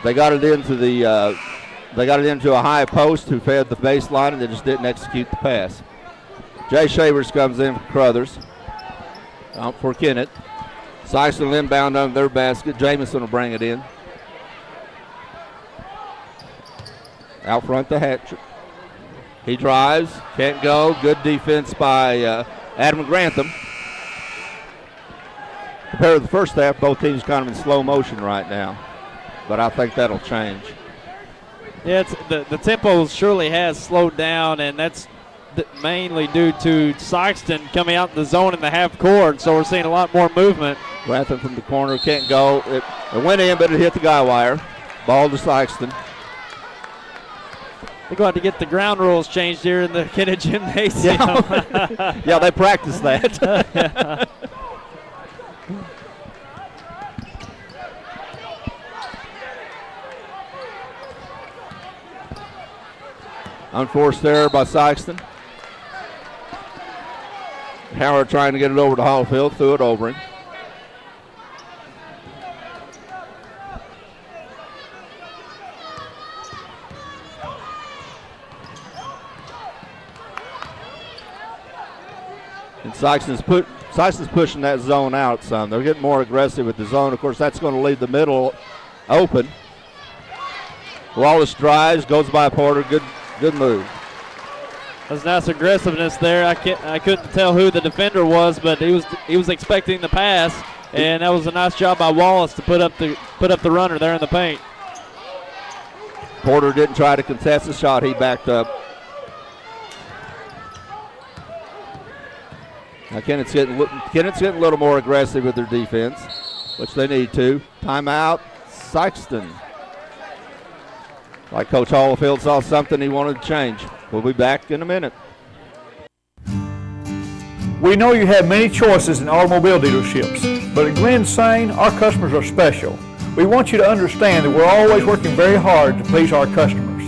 They got it into the. They got it into a high post who fed the baseline, and they just didn't execute the pass. Jay Shavers comes in for Carruthers. Out for Kennett. Sikeston will inbound on their basket. Jamison will bring it in. Out front to Hatcher. He drives, can't go. Good defense by Adam Grantham. Compared to the first half, both teams kind of in slow motion right now. But I think that'll change. Yeah, the tempo surely has slowed down, and that's mainly due to Sikeston coming out in the zone in the half court, so we're seeing a lot more movement. Grantham from the corner, can't go. It went in, but it hit the guy wire. Ball to Sikeston. They're going to get the ground rules changed here in the Kennett Gymnasium. Yeah, they practice that. Yeah. Unforced error by Sikeston. Howard trying to get it over to Hallfield, threw it over him. And Sikeston's pushing that zone out some. They're getting more aggressive with the zone. Of course, that's going to leave the middle open. Wallace drives, goes by Porter. Good move. There's nice aggressiveness there. I couldn't tell who the defender was, but he was expecting the pass, and that was a nice job by Wallace to put up the runner there in the paint. Porter didn't try to contest the shot. He backed up. Now Kennett's getting a little more aggressive with their defense, which they need to. Timeout, Sikeston. Like Coach Hollifield saw something he wanted to change. We'll be back in a minute. We know you have many choices in automobile dealerships, but at Glen Sain, our customers are special. We want you to understand that we're always working very hard to please our customers.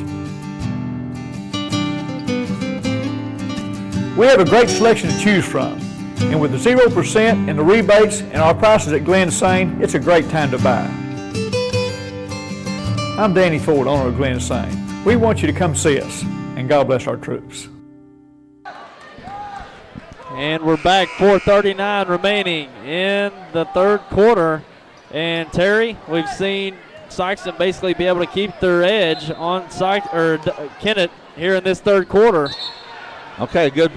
We have a great selection to choose from, and with the 0% and the rebates and our prices at Glen Sain, it's a great time to buy. I'm Danny Ford, owner of Glen Sain. We want you to come see us, and God bless our troops. And we're back, 4:39 remaining in the third quarter. And Terry, we've seen Sikeston basically be able to keep their edge on Kennett here in this third quarter. Okay, good.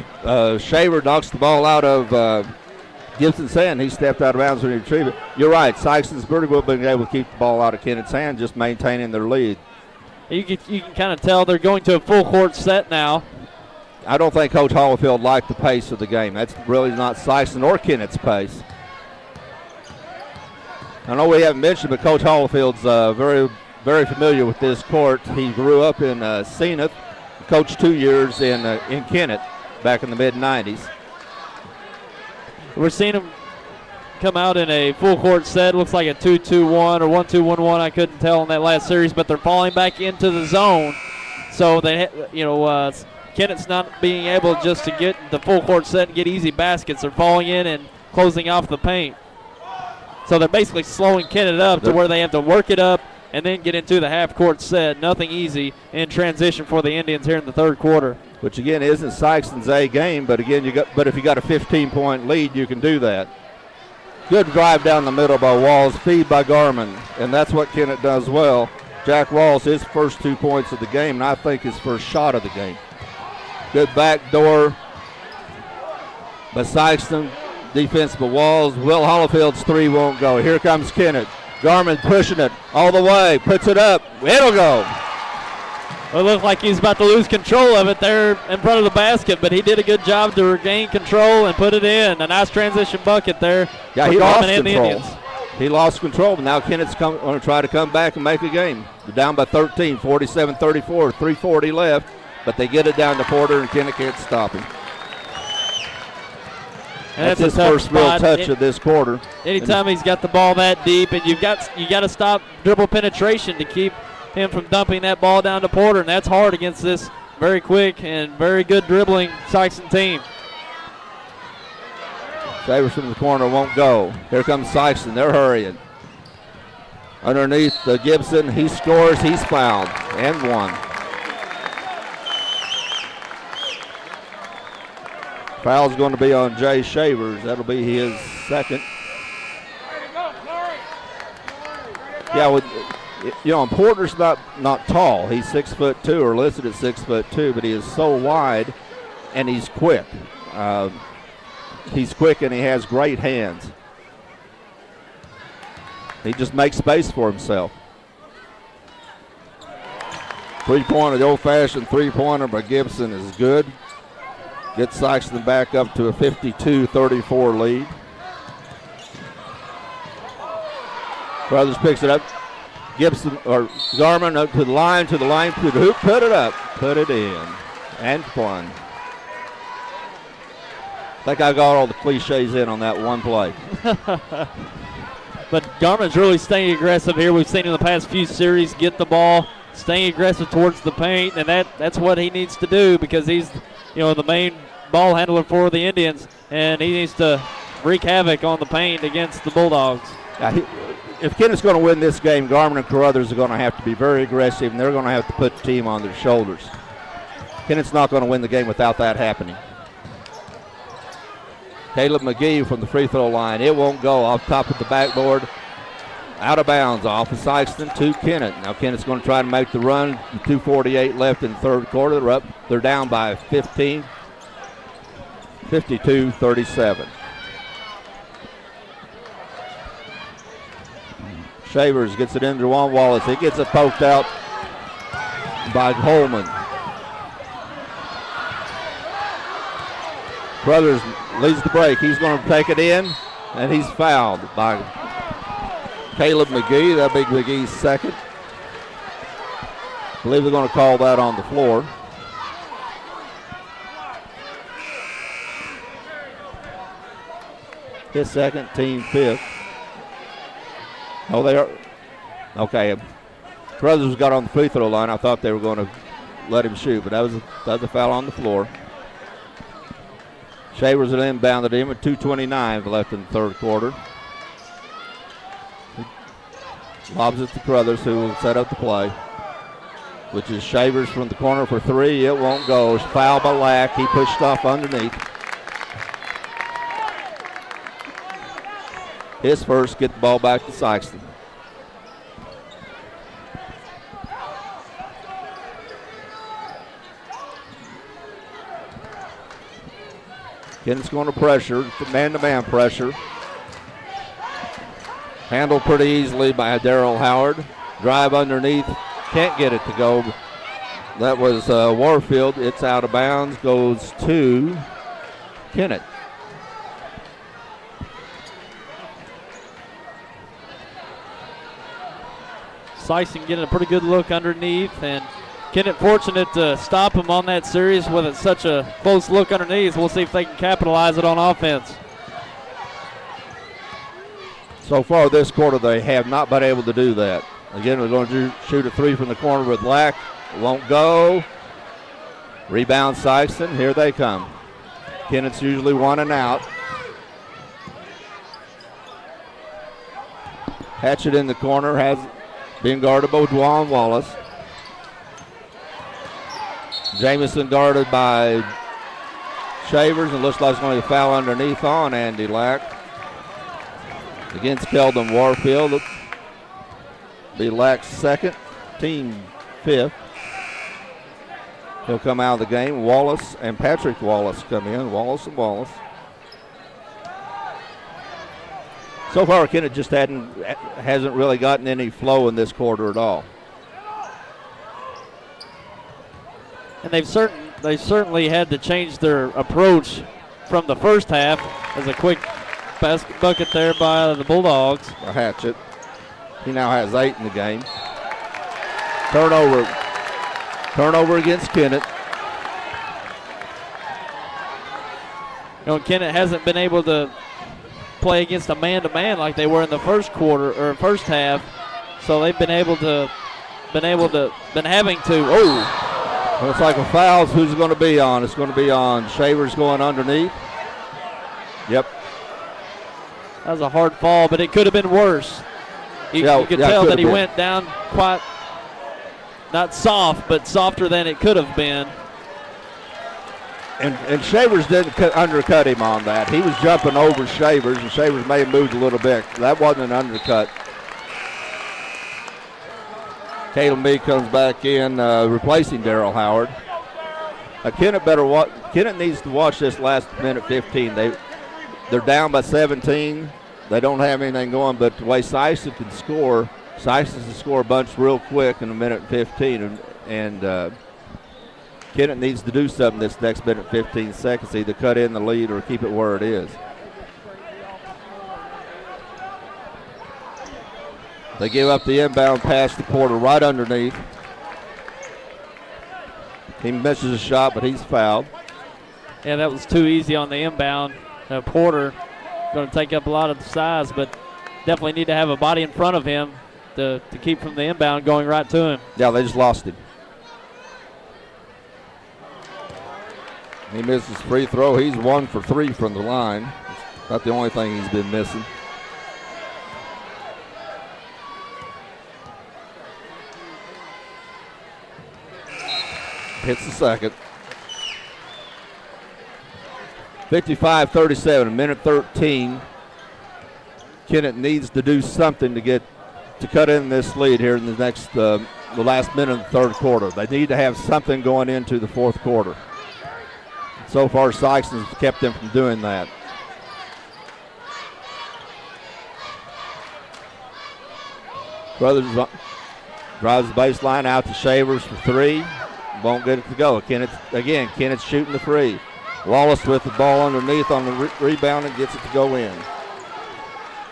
Shaver knocks the ball out of Gibson's hand. He stepped out of bounds when he retrieved it. You're right. Sikeston's pretty well been able to keep the ball out of Kennett's hand, just maintaining their lead. You can kind of tell they're going to a full court set now. I don't think Coach Hollifield liked the pace of the game. That's really not Sikeston or Kennett's pace. I know we haven't mentioned, but Coach Hollifield's very, very familiar with this court. He grew up in Zenith, coached 2 years in Kennett back in the mid-'90s. We're seeing him come out in a full court set. Looks like a 2-2-1 or 1-2-1-1. I couldn't tell in that last series, but they're falling back into the zone. So they, Kennett's not being able just to get the full court set and get easy baskets. They're falling in and closing off the paint. So they're basically slowing Kennett up to where they have to work it up and then get into the half-court set. Nothing easy in transition for the Indians here in the third quarter. Which, again, isn't Sikeston's A game, but, again, if you got a 15-point lead, you can do that. Good drive down the middle by Walls, feed by Garman, and that's what Kennett does well. Jack Walls, his first 2 points of the game, and I think his first shot of the game. Good backdoor by Sikeston. Defense by Walls. Will Hollifield's three won't go. Here comes Kennett. Garman pushing it all the way. Puts it up. It'll go. It looked like he's about to lose control of it there in front of the basket, but he did a good job to regain control and put it in. A nice transition bucket there. Yeah, he lost control. He lost control, but now Kennett's going to try to come back and make a game. They're down by 13, 47-34, 3:40 left, but they get it down to Porter, and Kennett can't stop him. That's his first real touch of this quarter. Anytime he's got the ball that deep, and you got to stop dribble penetration to keep him from dumping that ball down to Porter, and that's hard against this very quick and very good dribbling Sikeston team. Davis from the corner won't go. Here comes Sikeston. They're hurrying. Underneath Gibson, he scores. He's fouled and one. Foul's going to be on Jay Shavers. That'll be his second. Yeah, Porter's not tall. He's 6'2", or listed at 6'2", but he is so wide, and he's quick. He's quick and he has great hands. He just makes space for himself. Three-pointer, the old-fashioned three-pointer by Gibson is good. Gets Sikeston back up to a 52-34 lead. Brothers picks it up. Gibson or Garman up to the line, to the hoop, put it up, put it in, and one. I think I got all the cliches in on that one play. But Garman's really staying aggressive here. We've seen in the past few series get the ball, staying aggressive towards the paint, and that's what he needs to do because he's the main ball handler for the Indians, and he needs to wreak havoc on the paint against the Bulldogs. Yeah, if Kennett's going to win this game, Garman and Carruthers are going to have to be very aggressive, and they're going to have to put the team on their shoulders. Kennett's not going to win the game without that happening. Caleb McGee from the free throw line. It won't go. Off top of the backboard. Out of bounds off of Sikeston to Kennett. Now Kennett's going to try to make the run. 2:48 left in the third quarter. They're down by 15. 52-37. Shavers gets it into Juwan Wallace. He gets it poked out by Holman. Brothers leads the break. He's going to take it in, and he's fouled by Caleb McGee. That'll be McGee's second. I believe they're going to call that on the floor. His second, team fifth. Oh, they are. Okay. Brothers got on the free throw line. I thought they were going to let him shoot, but that was a foul on the floor. Shavers had inbounded him with 2:29 left in the third quarter. Lobs it to Brothers, who will set up the play, which is Shavers from the corner for three. It won't go. It's foul by Lack. He pushed off underneath. His first, get the ball back to Sikeston. Kennett's going to pressure, man-to-man pressure. Handled pretty easily by Darrell Howard. Drive underneath, can't get it to go. That was Warfield. It's out of bounds, goes to Kennett. Sikeston getting a pretty good look underneath, and Kennett fortunate to stop him on that series with it such a close look underneath. We'll see if they can capitalize it on offense. So far this quarter, they have not been able to do that. Again, we're going to shoot a three from the corner with Lack. Won't go. Rebound Sikeston. Here they come. Kennett's usually one and out. Hatchet in the corner has been guarded by Juwan Wallace. Jamison guarded by Shavers, and looks like it's going to be a foul underneath on Andy Lack. Against Keldon Warfield. Be Lack's second, team fifth. He'll come out of the game. Wallace and Patrick Wallace come in. Wallace and Wallace. So far, Kennett just hasn't really gotten any flow in this quarter at all. And they certainly had to change their approach from the first half. As a quick bucket there by the Bulldogs. A Hatchet. He now has 8 in the game. Turnover against Kennett. Kennett hasn't been able to play against a man-to-man like they were in the first quarter or first half, so they've been having to. Oh, looks like a foul. Who's it going to be on? It's going to be on Shavers going underneath. Yep. That was a hard fall, but it could have been worse. You could tell that he went down quite, not soft, but softer than it could have been. And Shavers didn't undercut him on that. He was jumping over Shavers, and Shavers may have moved a little bit. That wasn't an undercut. Caleb Meade comes back in, replacing Darrell Howard. Kennett needs to watch this last minute 15. They're down by 17. They don't have anything going, but the way Sikeston can score, Sikeston can score a bunch real quick in a minute 15, and Kennett needs to do something this next minute 15 seconds, either cut in the lead or keep it where it is. They give up the inbound pass to Porter right underneath. He misses a shot, but he's fouled. Yeah, that was too easy on the inbound. Porter going to take up a lot of the size, but definitely need to have a body in front of him to keep from the inbound going right to him. Yeah, they just lost him. He misses free throw. He's 1 for 3 from the line. It's not the only thing he's been missing. Hits the second. 55-37, minute 13. Kennett needs to do something to cut in this lead here in the last minute of the third quarter. They need to have something going into the fourth quarter. So far, Sikeston has kept them from doing that. Brothers drives the baseline out to Shavers for three. Won't get it to go. Kennett's shooting the free. Wallace with the ball underneath on the rebound and gets it to go in.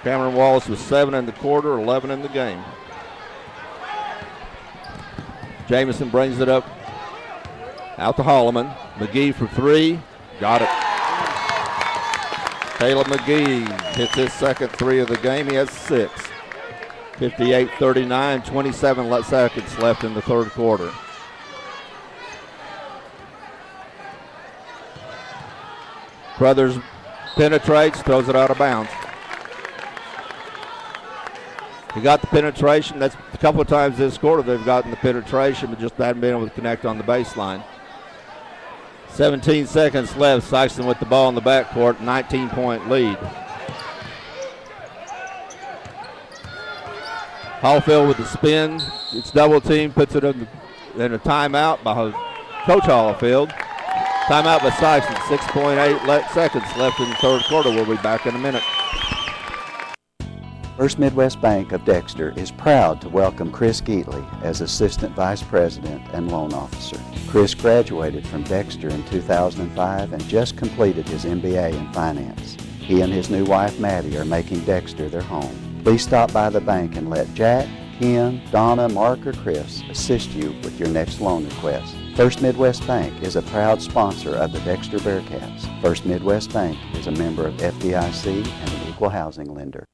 Cameron Wallace with 7 in the quarter, 11 in the game. Jamison brings it up out to Holloman. McGee for three. Got it. Caleb McGee hits his second three of the game. He has 6. 58-39, 27 seconds left in the third quarter. Brothers penetrates, throws it out of bounds. He got the penetration. That's a couple of times this quarter they've gotten the penetration, but just haven't been able to connect on the baseline. 17 seconds left. Sikeston with the ball in the backcourt, 19-point lead. Hallfield with the spin. It's double team, puts it in a timeout by Coach Hallfield. Timeout by Sikeston. 6.8 seconds left in the third quarter. We'll be back in a minute. First Midwest Bank of Dexter is proud to welcome Chris Geatley as Assistant Vice President and Loan Officer. Chris graduated from Dexter in 2005 and just completed his MBA in Finance. He and his new wife Maddie are making Dexter their home. Please stop by the bank and let Jack, Ken, Donna, Mark, or Chris assist you with your next loan request. First Midwest Bank is a proud sponsor of the Dexter Bearcats. First Midwest Bank is a member of FDIC and an equal housing lender.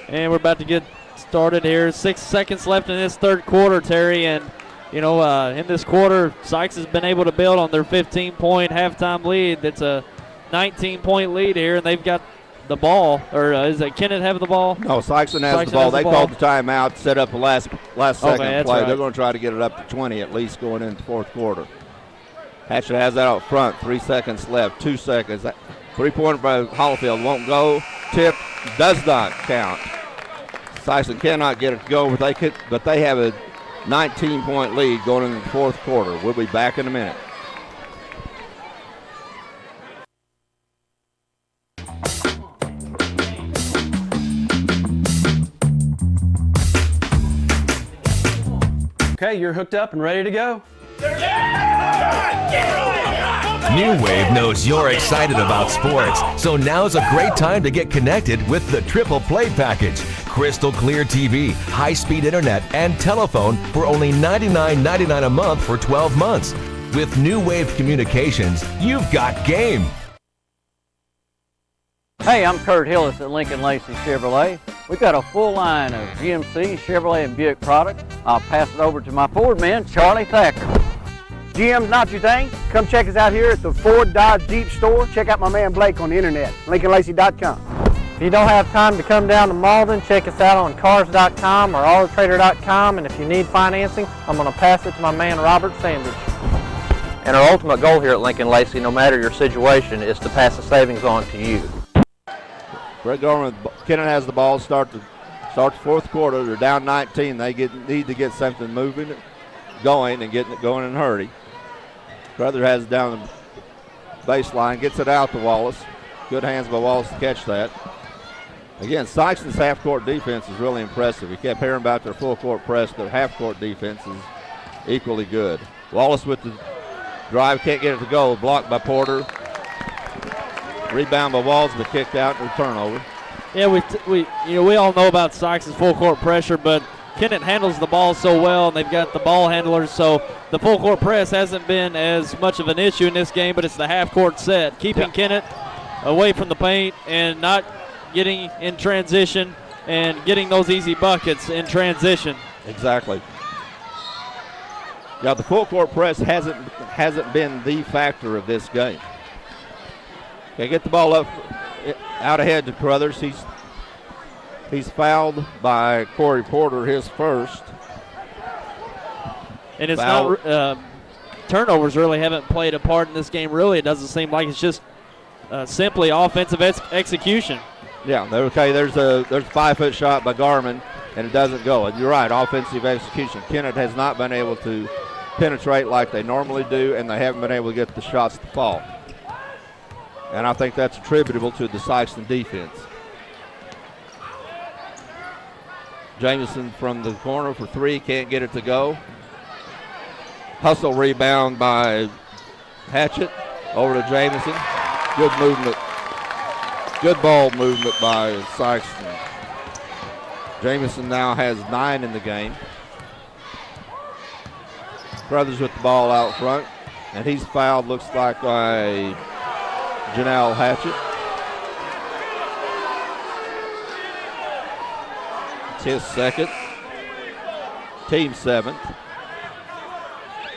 And we're about to get started here. 6 seconds left in this third quarter, Terry. And, you know, in this quarter, Sykes has been able to build on their 15-point halftime lead. It's a 19-point lead here, and they've got the ball. Or is it Kennett have the ball? No, Sikeston has the ball. They called the timeout, set up the last second play. Right. They're going to try to get it up to 20 at least going into the fourth quarter. Hatchett has that out front. 3 seconds left. 2 seconds. That three-pointer by Hallfield won't go. Tip does not count. Sikeston cannot get it to go, but they have a 19-point lead going into the fourth quarter. We'll be back in a minute. Okay, you're hooked up and ready to go? New Wave knows you're excited about sports, so now's a great time to get connected with the Triple Play Package. Crystal clear TV, high-speed internet, and telephone for only $99.99 a month for 12 months. With New Wave Communications, you've got game. Hey, I'm Kurt Hillis at Lincoln Lacey Chevrolet. We've got a full line of GMC, Chevrolet, and Buick products. I'll pass it over to my Ford man, Charlie Thacker. GM's not your thing? Come check us out here at the Ford Dodge Jeep store. Check out my man Blake on the internet, LincolnLacey.com. If you don't have time to come down to Malden, check us out on Cars.com or AutoTrader.com, and if you need financing, I'm going to pass it to my man Robert Sandage. And our ultimate goal here at Lincoln Lacey, no matter your situation, is to pass the savings on to you. Greg Gorman, Kennett has the ball, start the fourth quarter. They're down 19. They need to get something moving, going, and getting it going in a hurry. Brother has it down the baseline, gets it out to Wallace. Good hands by Wallace to catch that. Again, Sikeston's half-court defense is really impressive. We kept hearing about their full-court press. Their half-court defense is equally good. Wallace with the drive, can't get it to go. Blocked by Porter. Rebound by Walls, but kicked out and turnover. Yeah, we all know about Sykes' full-court pressure, but Kennett handles the ball so well, and they've got the ball handlers, so the full-court press hasn't been as much of an issue in this game, but it's the half-court set. Keeping Kennett away from the paint and not getting in transition and getting those easy buckets in transition. Exactly. Yeah, the full-court press hasn't been the factor of this game. They get the ball up out ahead to Carruthers. He's fouled by Corey Porter, his first. And it's not turnovers really haven't played a part in this game. Really, it doesn't seem like it's just simply offensive execution. Yeah, okay. There's a 5-foot shot by Garman, and it doesn't go. And you're right, offensive execution. Kennett has not been able to penetrate like they normally do, and they haven't been able to get the shots to fall. And I think that's attributable to the Sikeston defense. Jamison from the corner for three, can't get it to go. Hustle rebound by Hatchett over to Jamison. Good movement. Good ball movement by Sikeston. Jamison now has 9 in the game. Brothers with the ball out front, and he's fouled, looks like, by Janelle Hatchett. It's his second, team 7th.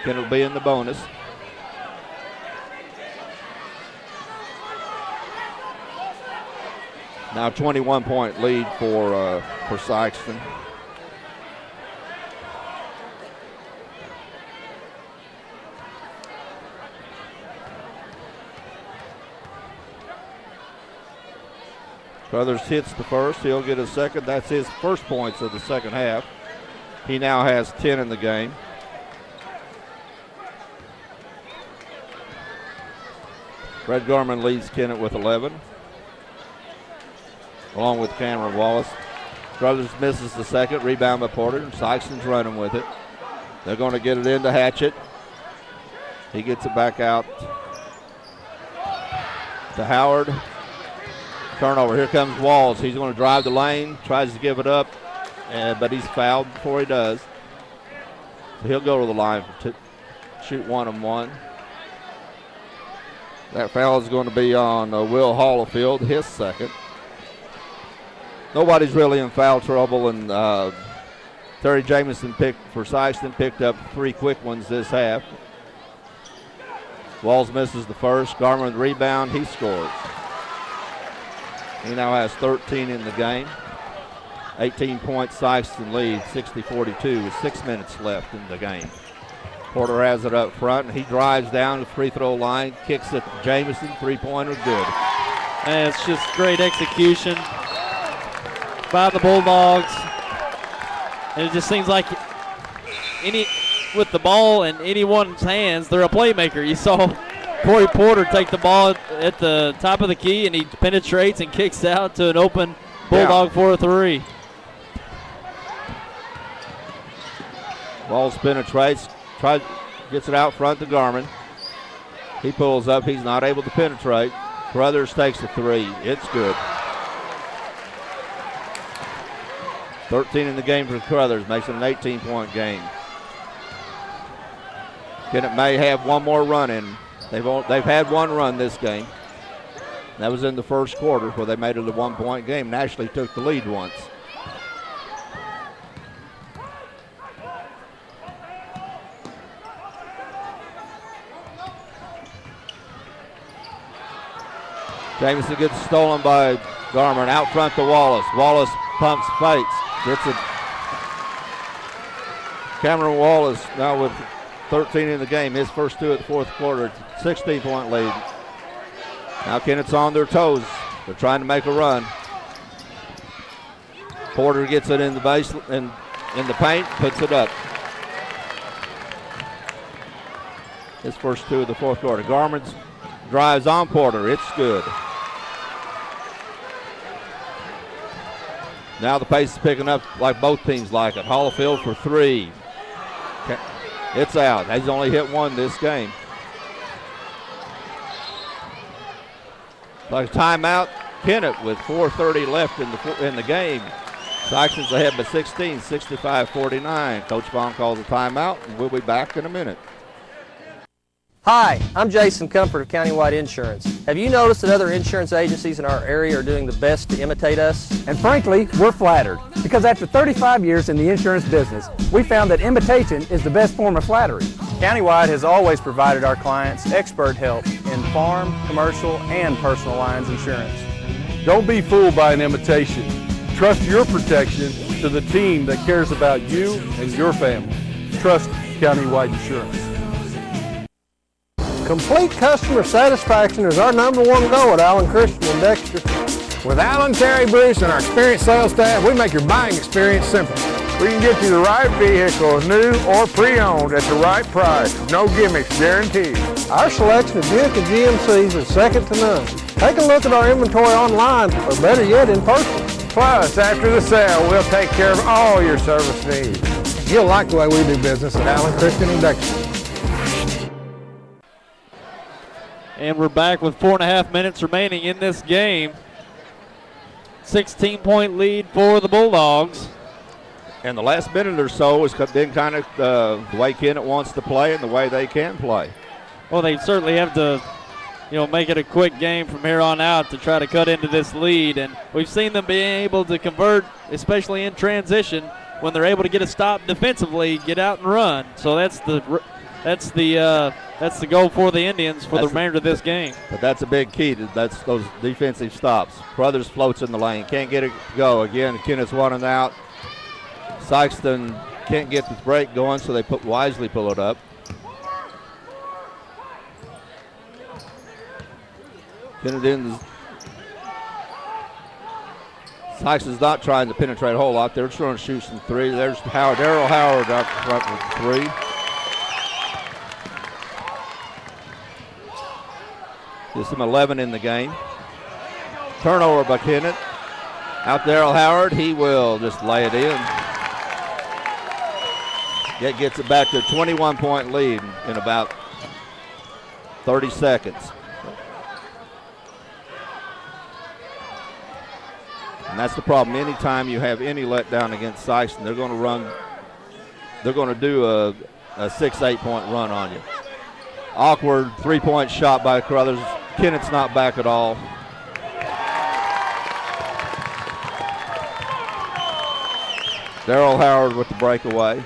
Kennett will be in the bonus. Now 21-point lead for Sikeston. Brothers hits the first. He'll get a second. That's his first points of the second half. He now has 10 in the game. Fred Garman leads Kennett with 11, along with Cameron Wallace. Brothers misses the second. Rebound by Porter. Sikeston's running with it. They're going to get it into Hatchett. He gets it back out to Howard. Turnover. Here comes Walls. He's going to drive the lane, tries to give it up, but he's fouled before he does. So he'll go to the line to shoot 1-on-1. That foul is going to be on Will Hollifield, his second. Nobody's really in foul trouble, and Terry Jamison for Sikeston picked up 3 quick ones this half. Walls misses the first. Garman with the rebound. He scores. He now has 13 in the game. 18 points, Sikeston lead, 60-42 with 6 minutes left in the game. Porter has it up front, and he drives down the free throw line, kicks it to Jamison, three-pointer, good. And it's just great execution by the Bulldogs. And it just seems like with the ball in anyone's hands, they're a playmaker. You saw Corey Porter take the ball at the top of the key, and he penetrates and kicks out to an open Bulldog for a 3. Walls penetrates, gets it out front to Garman. He pulls up, he's not able to penetrate. Brothers takes a 3, it's good. 13 in the game for Crothers, makes it an 18-point game. Kennett may have one more run in. They've had one run this game. That was in the first quarter where they made it a 1-point game and actually took the lead once. Jamison gets stolen by Garman. Out front to Wallace. Wallace pumps, fights, gets it. Cameron Wallace now with 13 in the game. His first 2 at the fourth quarter. 16-point lead. Now Kennett's on their toes. They're trying to make a run. Porter gets it in the base in the paint, puts it up. His first 2 of the fourth quarter. Garman drives on Porter. It's good. Now the pace is picking up like both teams like it. Hollifield for 3. It's out. He's only hit 1 this game. Like a timeout. Kennett with 4:30 left in the game. Sikeston's ahead by 16, 65-49. Coach Vaughn calls a timeout, and we'll be back in a minute. Hi, I'm Jason Comfort of Countywide Insurance. Have you noticed that other insurance agencies in our area are doing the best to imitate us? And frankly, we're flattered, because after 35 years in the insurance business, we found that imitation is the best form of flattery. Countywide has always provided our clients expert help in farm, commercial, and personal lines insurance. Don't be fooled by an imitation. Trust your protection to the team that cares about you and your family. Trust Countywide Insurance. Complete customer satisfaction is our #1 goal at Allen Christian and Dexter. With Alan, Terry, Bruce, and our experienced sales staff, we make your buying experience simple. We can get you the right vehicle, new or pre-owned, at the right price. No gimmicks, guaranteed. Our selection of Buick and GMCs is second to none. Take a look at our inventory online, or better yet, in person. Plus, after the sale, we'll take care of all your service needs. You'll like the way we do business at Allen, Christian, and Dexter. And we're back with 4.5 minutes remaining in this game. 16-point lead for the Bulldogs. And the last minute or so has been kind of the way Kennett wants to play and the way they can play. Well, they certainly have to, make it a quick game from here on out to try to cut into this lead. And we've seen them being able to convert, especially in transition, when they're able to get a stop defensively, get out and run. So that's the goal for the Indians for the remainder of this game. But that's a big key. That's those defensive stops. Brothers floats in the lane, can't get it to go. Again, Kennett's 1 and out. Sikeston can't get the break going, so they wisely pull it up. Kennett Sikeston's not trying to penetrate a whole lot. They're trying to shoot some three. There's Howard, Darrell Howard out front with 3. Gives him 11 in the game. Turnover by Kennett. Out Darrell Howard, he will just lay it in. That gets it back to a 21-point lead in about 30 seconds. And that's the problem. Anytime you have any letdown against Sikeston, they're going to do a 6-8 point run on you. Awkward 3-point shot by Carruthers. Kennett's not back at all. Darrell Howard with the breakaway.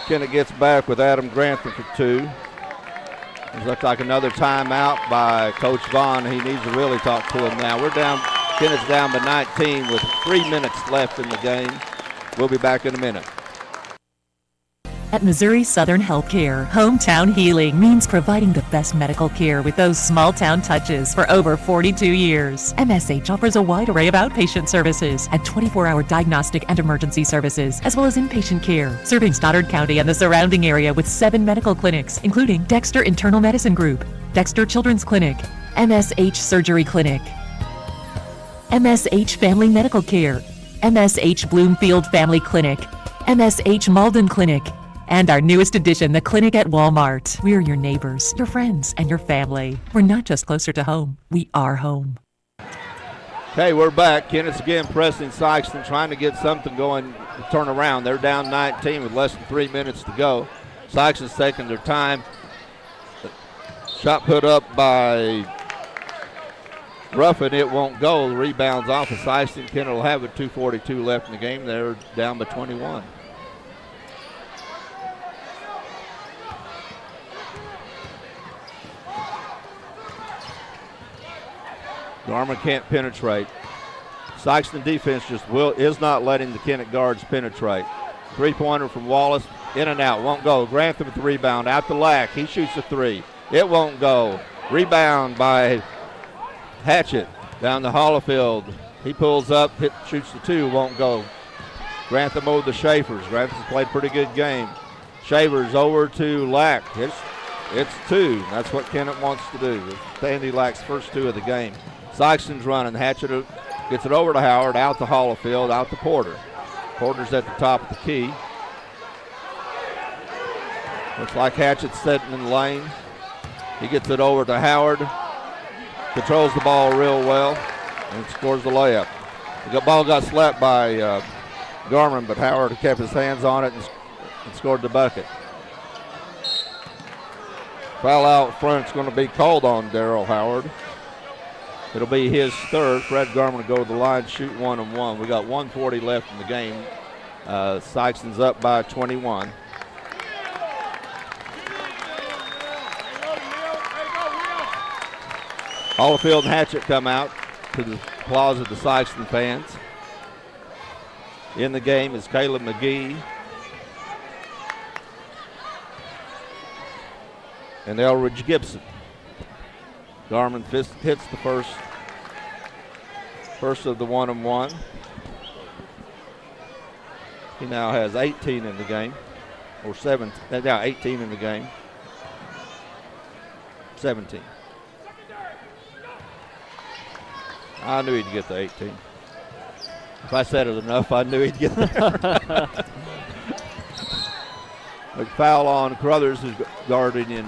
Kennett gets back with Adam Grantham for 2. It looks like another timeout by Coach Vaughn. He needs to really talk to him now. Kennett's down by 19 with 3 minutes left in the game. We'll be back in a minute. At Missouri Southern Healthcare, hometown healing means providing the best medical care with those small-town touches for over 42 years. MSH offers a wide array of outpatient services and 24-hour diagnostic and emergency services, as well as inpatient care, serving Stoddard County and the surrounding area with 7 medical clinics, including Dexter Internal Medicine Group, Dexter Children's Clinic, MSH Surgery Clinic, MSH Family Medical Care, MSH Bloomfield Family Clinic, MSH Malden Clinic, and our newest addition, the clinic at Walmart. We're your neighbors, your friends, and your family. We're not just closer to home, we are home. Okay, we're back. Kennett's again pressing Sikeston, trying to get something going to turn around. They're down 19 with less than 3 minutes to go. Sikeston's taking their time. Shot put up by Ruffin, it won't go. The rebound's off of Sikeston. Kennett will have it. 2:42 left in the game. They're down by 21. Garmin can't penetrate. Sikeston defense is not letting the Kennett guards penetrate. 3-pointer from Wallace, in and out, won't go. Grantham with the rebound, out to Lack. He shoots a 3. It won't go. Rebound by Hatchett down the Hollifield. He pulls up, shoots the 2, won't go. Grantham owed the Schaefer's. Grantham's played a pretty good game. Shavers over to Lack. It's 2. That's what Kennett wants to do. Andy Lack's first 2 of the game. Sikeston's running. Hatchett gets it over to Howard, out to Hollifield, out to Porter. Porter's at the top of the key. Looks like Hatchett's sitting in the lane. He gets it over to Howard. Controls the ball real well and scores the layup. The ball got slapped by Garmin, but Howard kept his hands on it and scored the bucket. Foul out front is going to be called on Darrell Howard. It'll be his 3rd. Fred Garmin will go to the line, shoot 1-and-1. We got 1:40 left in the game. Sikeston's up by 21. Hollifield and Hatchett come out to the applause of the Sikeston fans. In the game is Caleb McGee and Elridge Gibson. Garmin hits the first of the 1-and-1. He now has 18 in the game, or 7. Now 18 in the game. 17. I knew he'd get the 18. If I said it enough, I knew he'd get there. A foul on Carruthers, who's guarding in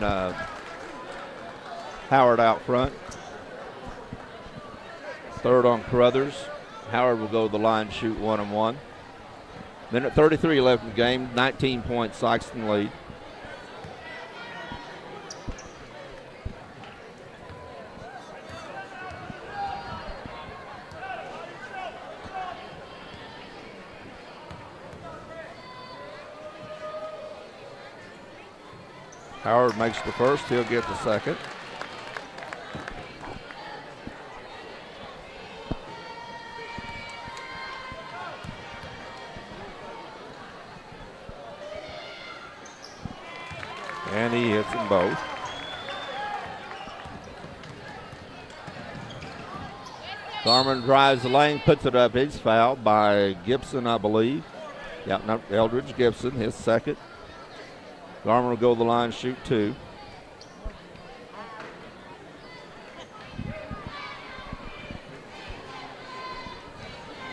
Howard out front. Third on Carruthers. Howard will go to the line, shoot 1-on-1. Minute 33 left in the game, 19-point Sikeston lead. Howard makes the first, he'll get the second. And he hits them both. Garman drives the lane, puts it up. He's fouled by Gibson, I believe. Yeah, no, Eldridge Gibson, his second. Garman will go to the line, shoot 2.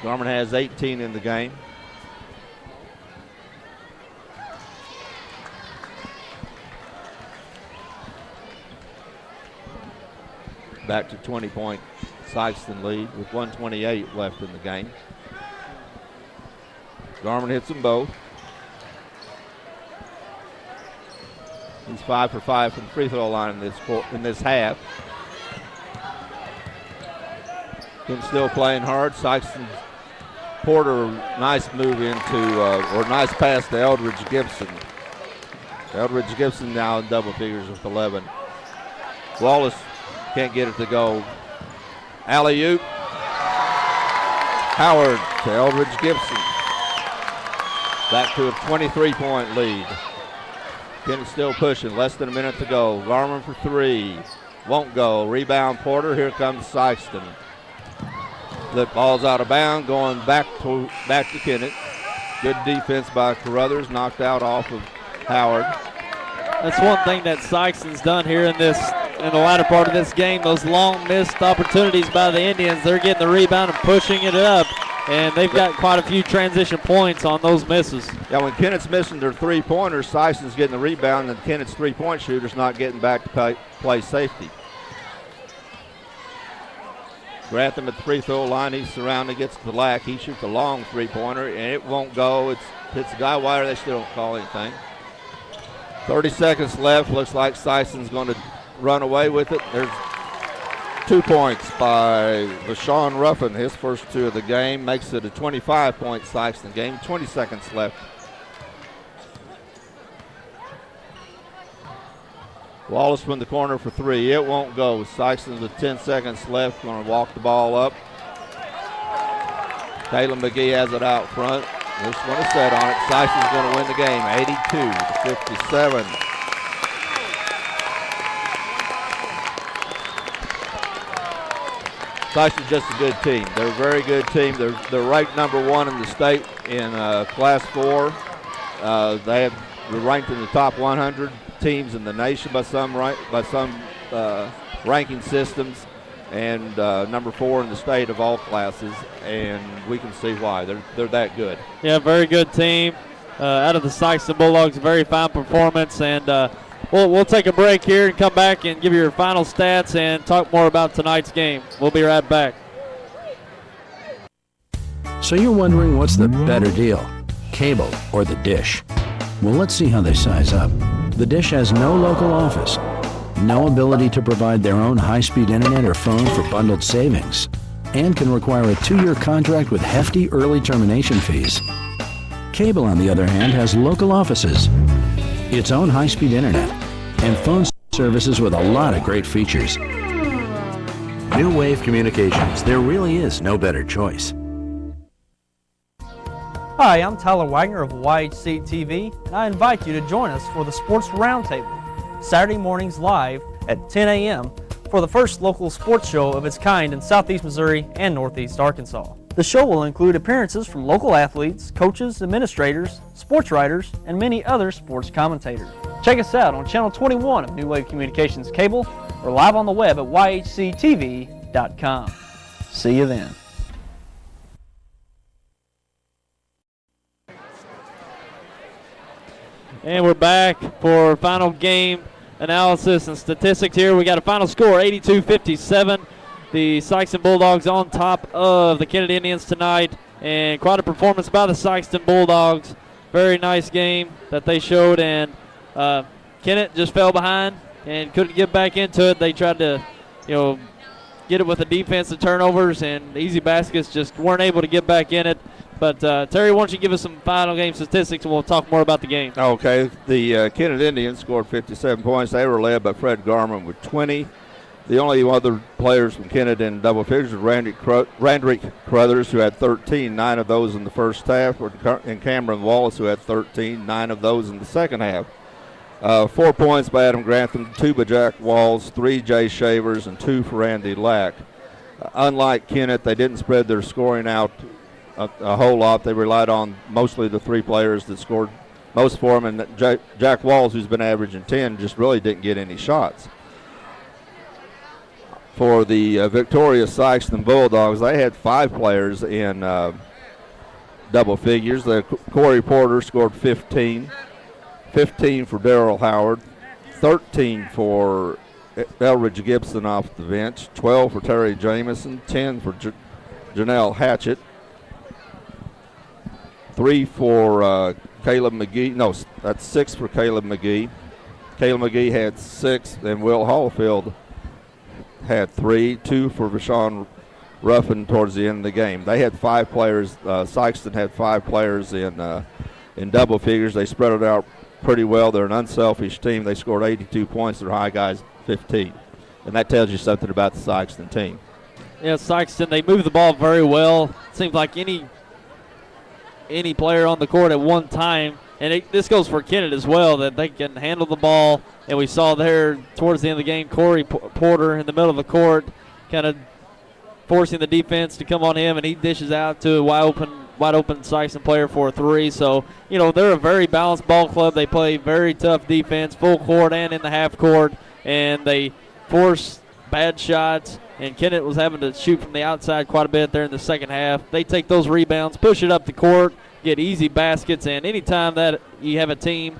Garman has 18 in the game. Back to 20-point Sikeston lead with 1:28 left in the game. Garman hits them both. He's 5 for 5 from the free throw line in this half. Been still playing hard. Sikeston Porter, nice move into, or nice pass to Eldridge Gibson. Eldridge Gibson now in double figures with 11. Wallace can't get it to go. Alley-oop. Howard to Eldridge Gibson. Back to a 23-point lead. Kennett still pushing, less than a minute to go. Garman for 3, won't go. Rebound Porter, here comes Sikeston. The ball's out of bounds, going back to Kennett. Good defense by Carruthers, knocked out off of Howard. That's one thing that Sikeston's done here in the latter part of this game. Those long missed opportunities by the Indians, they're getting the rebound and pushing it up. And they've got quite a few transition points on those misses. Yeah, when Kennett's missing their three-pointers, Sikeston's getting the rebound, and Kennett's three-point shooter's not getting back to play safety. Grantham at the free throw line, he's surrounded, gets to the lack. He shoots a long three-pointer, and it won't go. Hits the guy wider, they still don't call anything. 30 seconds left. Looks like Sikeston's going to run away with it. There's 2 points by Rashawn Ruffin, his first 2 of the game, makes it a 25-point Sikeston game. 20 seconds left. Wallace from the corner for 3. It won't go. Sikeston's with 10 seconds left, going to walk the ball up. Taylor McGee has it out front. This one is set on it. Sikeston's going to win the game, 82-57. Sikeston's just a good team. They're a very good team. They're ranked number 1 in the state in Class 4. They're ranked in the top 100 teams in the nation by some ranking systems, and number 4 in the state of all classes. And we can see why. They're that good. Yeah, very good team. Out of the Sikeston Bulldogs, very fine performance, and we'll take a break here and come back and give you your final stats and talk more about tonight's game. We'll be right back. So you're wondering what's the better deal, cable or the dish? Well, let's see how they size up. The dish has no local office, no ability to provide their own high-speed internet or phone for bundled savings, and can require a 2-year contract with hefty early termination fees. Cable, on the other hand, has local offices, its own high-speed internet, and phone services with a lot of great features. New Wave Communications, there really is no better choice. Hi, I'm Tyler Wagner of YHC TV, and I invite you to join us for the Sports Roundtable, Saturday mornings live at 10 a.m. for the first local sports show of its kind in Southeast Missouri and Northeast Arkansas. The show will include appearances from local athletes, coaches, administrators, sports writers, and many other sports commentators. Check us out on Channel 21 of New Wave Communications Cable or live on the web at yhctv.com. See you then. And we're back for final game analysis and statistics here. We got a final score, 82-57. The Sikeston Bulldogs on top of the Kennett Indians tonight. And quite a performance by the Sikeston Bulldogs. Very nice game that they showed. And Kennett just fell behind and couldn't get back into it. They tried to, get it with the defensive turnovers and easy baskets, just weren't able to get back in it. But, Terry, why don't you give us some final game statistics, and we'll talk more about the game. Okay. The Kennett Indians scored 57 points. They were led by Fred Garman with 20. The only other players from Kennett in double figures were Randrick Crothers, who had 13, 9 of those in the first half, and Cameron Wallace, who had 13, 9 of those in the second half. 4 points by Adam Grantham, 2 by Jack Walls, 3 Jay Shavers, and 2 for Andy Lack. Unlike Kennett, they didn't spread their scoring out a whole lot. They relied on mostly the 3 players that scored most for them, and Jack Walls, who's been averaging 10, just really didn't get any shots. For the victorious Sikeston Bulldogs, they had 5 players in double figures. Corey Porter scored 15. 15 for Darrell Howard, 13 for Elridge Gibson off the bench, 12 for Terry Jamison, 10 for Janelle Hatchett, 3 for Caleb McGee. No, that's 6 for Caleb McGee. Caleb McGee had 6, and Will Hallfield had 3, 2 for Rashawn Ruffin towards the end of the game. They had 5 players. Sikeston had 5 players in double figures. They spread it out pretty well. They're an unselfish team. They scored 82 points. Their high guys 15. And that tells you something about the Sikeston team. Yeah, Sikeston, they move the ball very well. It seems like any player on the court at one time, and this goes for Kennett as well, that they can handle the ball. And we saw there towards the end of the game, Corey Porter in the middle of the court kind of forcing the defense to come on him, and he dishes out to a wide open Sikeston player for a 3. So, they're a very balanced ball club. They play very tough defense, full court and in the half court, and they force bad shots. And Kennett was having to shoot from the outside quite a bit there in the second half. They take those rebounds, push it up the court, get easy baskets, and anytime that you have a team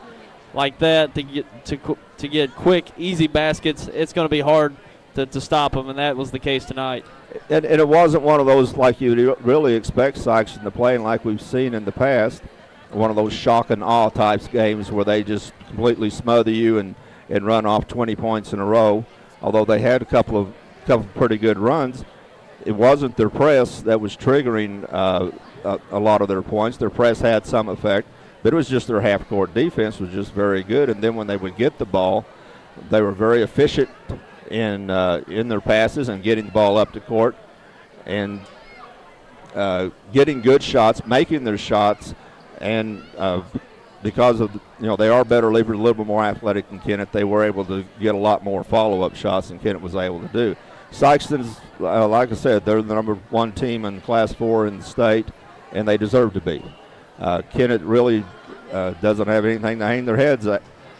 like that to get quick, easy baskets, it's going to be hard to stop them, and that was the case tonight. And it wasn't one of those like you really expect Sikeston to play, and like we've seen in the past, one of those shock and awe types games where they just completely smother you and run off 20 points in a row. Although they had a couple of pretty good runs, it wasn't their press that was triggering a lot of their points. Their press had some effect, but it was just their half-court defense was just very good. And then when they would get the ball, they were very efficient in their passes and getting the ball up the court and getting good shots, making their shots, and because of they are better leavers, a little bit more athletic than Kennett, they were able to get a lot more follow-up shots than Kennett was able to do. Sikeston's, like I said, they're the number 1 team in Class 4 in the state, and they deserve to be. Kennett really doesn't have anything to hang their heads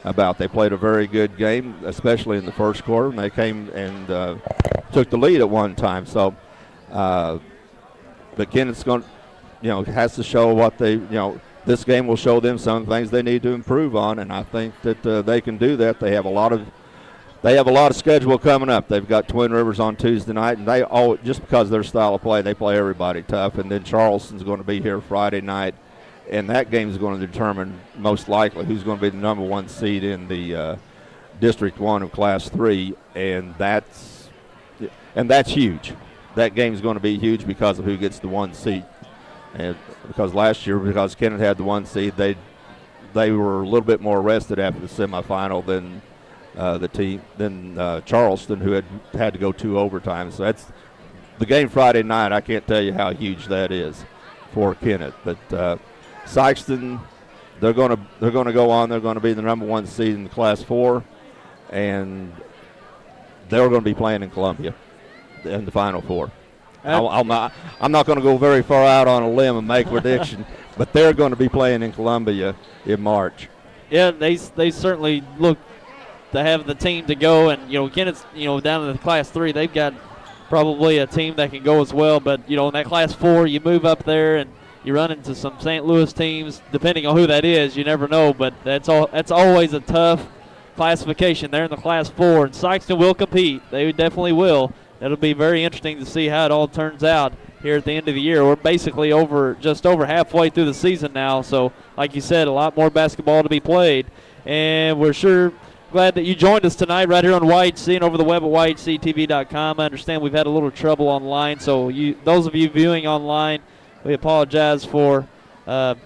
about. They played a very good game, especially in the first quarter, and they came and took the lead at one time. So, but Kennett's going, has to show what they, this game will show them some things they need to improve on, and I think that they can do that. They have a lot of schedule coming up. They've got Twin Rivers on Tuesday night, and they all, just because of their style of play, they play everybody tough. And then Charleston's going to be here Friday night, and that game is going to determine most likely who's going to be the number 1 seed in the District 1 of Class 3, and that's huge. That game is going to be huge because of who gets the 1 seed. And because last year, because Kennett had the 1 seed, they were a little bit more rested after the semifinal than Charleston, who had to go 2 overtimes. So that's the game Friday night. I can't tell you how huge that is for Kennett. But Sikeston, they're going to go on. They're going to be the number 1 seed in Class 4, and they're going to be playing in Columbia in the Final Four. I'm not going to go very far out on a limb and make a prediction, but they're going to be playing in Columbia in March. Yeah, they certainly look to have the team to go, and Kennett's down in the Class 3. They've got probably a team that can go as well. But, in that Class 4, you move up there and you run into some St. Louis teams, depending on who that is. You never know, but that's always a tough classification there in the Class 4. And Sikeston will compete. They definitely will. It'll be very interesting to see how it all turns out here at the end of the year. We're basically just over halfway through the season now, so like you said, a lot more basketball to be played. And we're sure glad that you joined us tonight right here on YHC and over the web at YHCTV.com. I understand we've had a little trouble online, so those of you viewing online, we apologize for the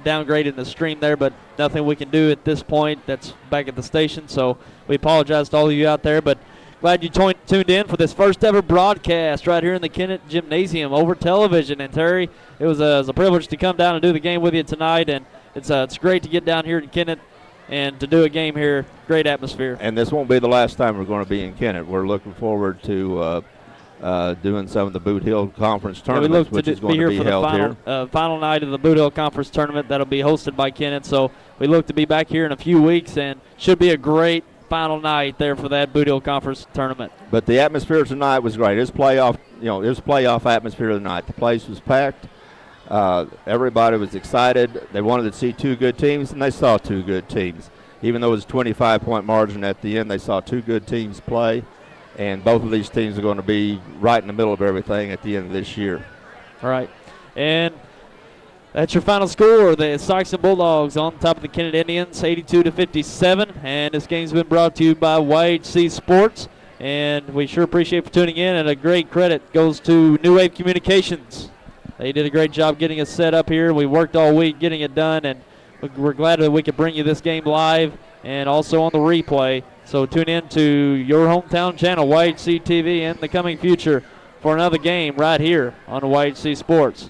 downgrade in the stream there, but nothing we can do at this point. That's back at the station, so we apologize to all of you out there. But glad you tuned in for this first ever broadcast right here in the Kennett Gymnasium over television. And Terry, it was a privilege to come down and do the game with you tonight, and it's great to get down here in Kennett and to do a game here. Great atmosphere. And this won't be the last time we're going to be in Kennett. We're looking forward to doing some of the Boot Hill Conference tournaments, which is going to be held here. Final night of the Boot Hill Conference tournament that'll be hosted by Kennett. So we look to be back here in a few weeks, and should be a great final night there for that Boot Hill Conference tournament. But the atmosphere tonight was great. It was playoff atmosphere tonight. The place was packed. Everybody was excited. They wanted to see two good teams, and they saw two good teams. Even though it was a 25-point margin at the end, they saw two good teams play. And both of these teams are going to be right in the middle of everything at the end of this year. All right. And that's your final score. The Sikeston Bulldogs on top of the Kennett Indians, 82-57. And this game's been brought to you by YHC Sports. And we sure appreciate for tuning in. And a great credit goes to New Wave Communications. They did a great job getting us set up here. We worked all week getting it done. And we're glad that we could bring you this game live and also on the replay. So tune in to your hometown channel, YHC TV, in the coming future for another game right here on YHC Sports.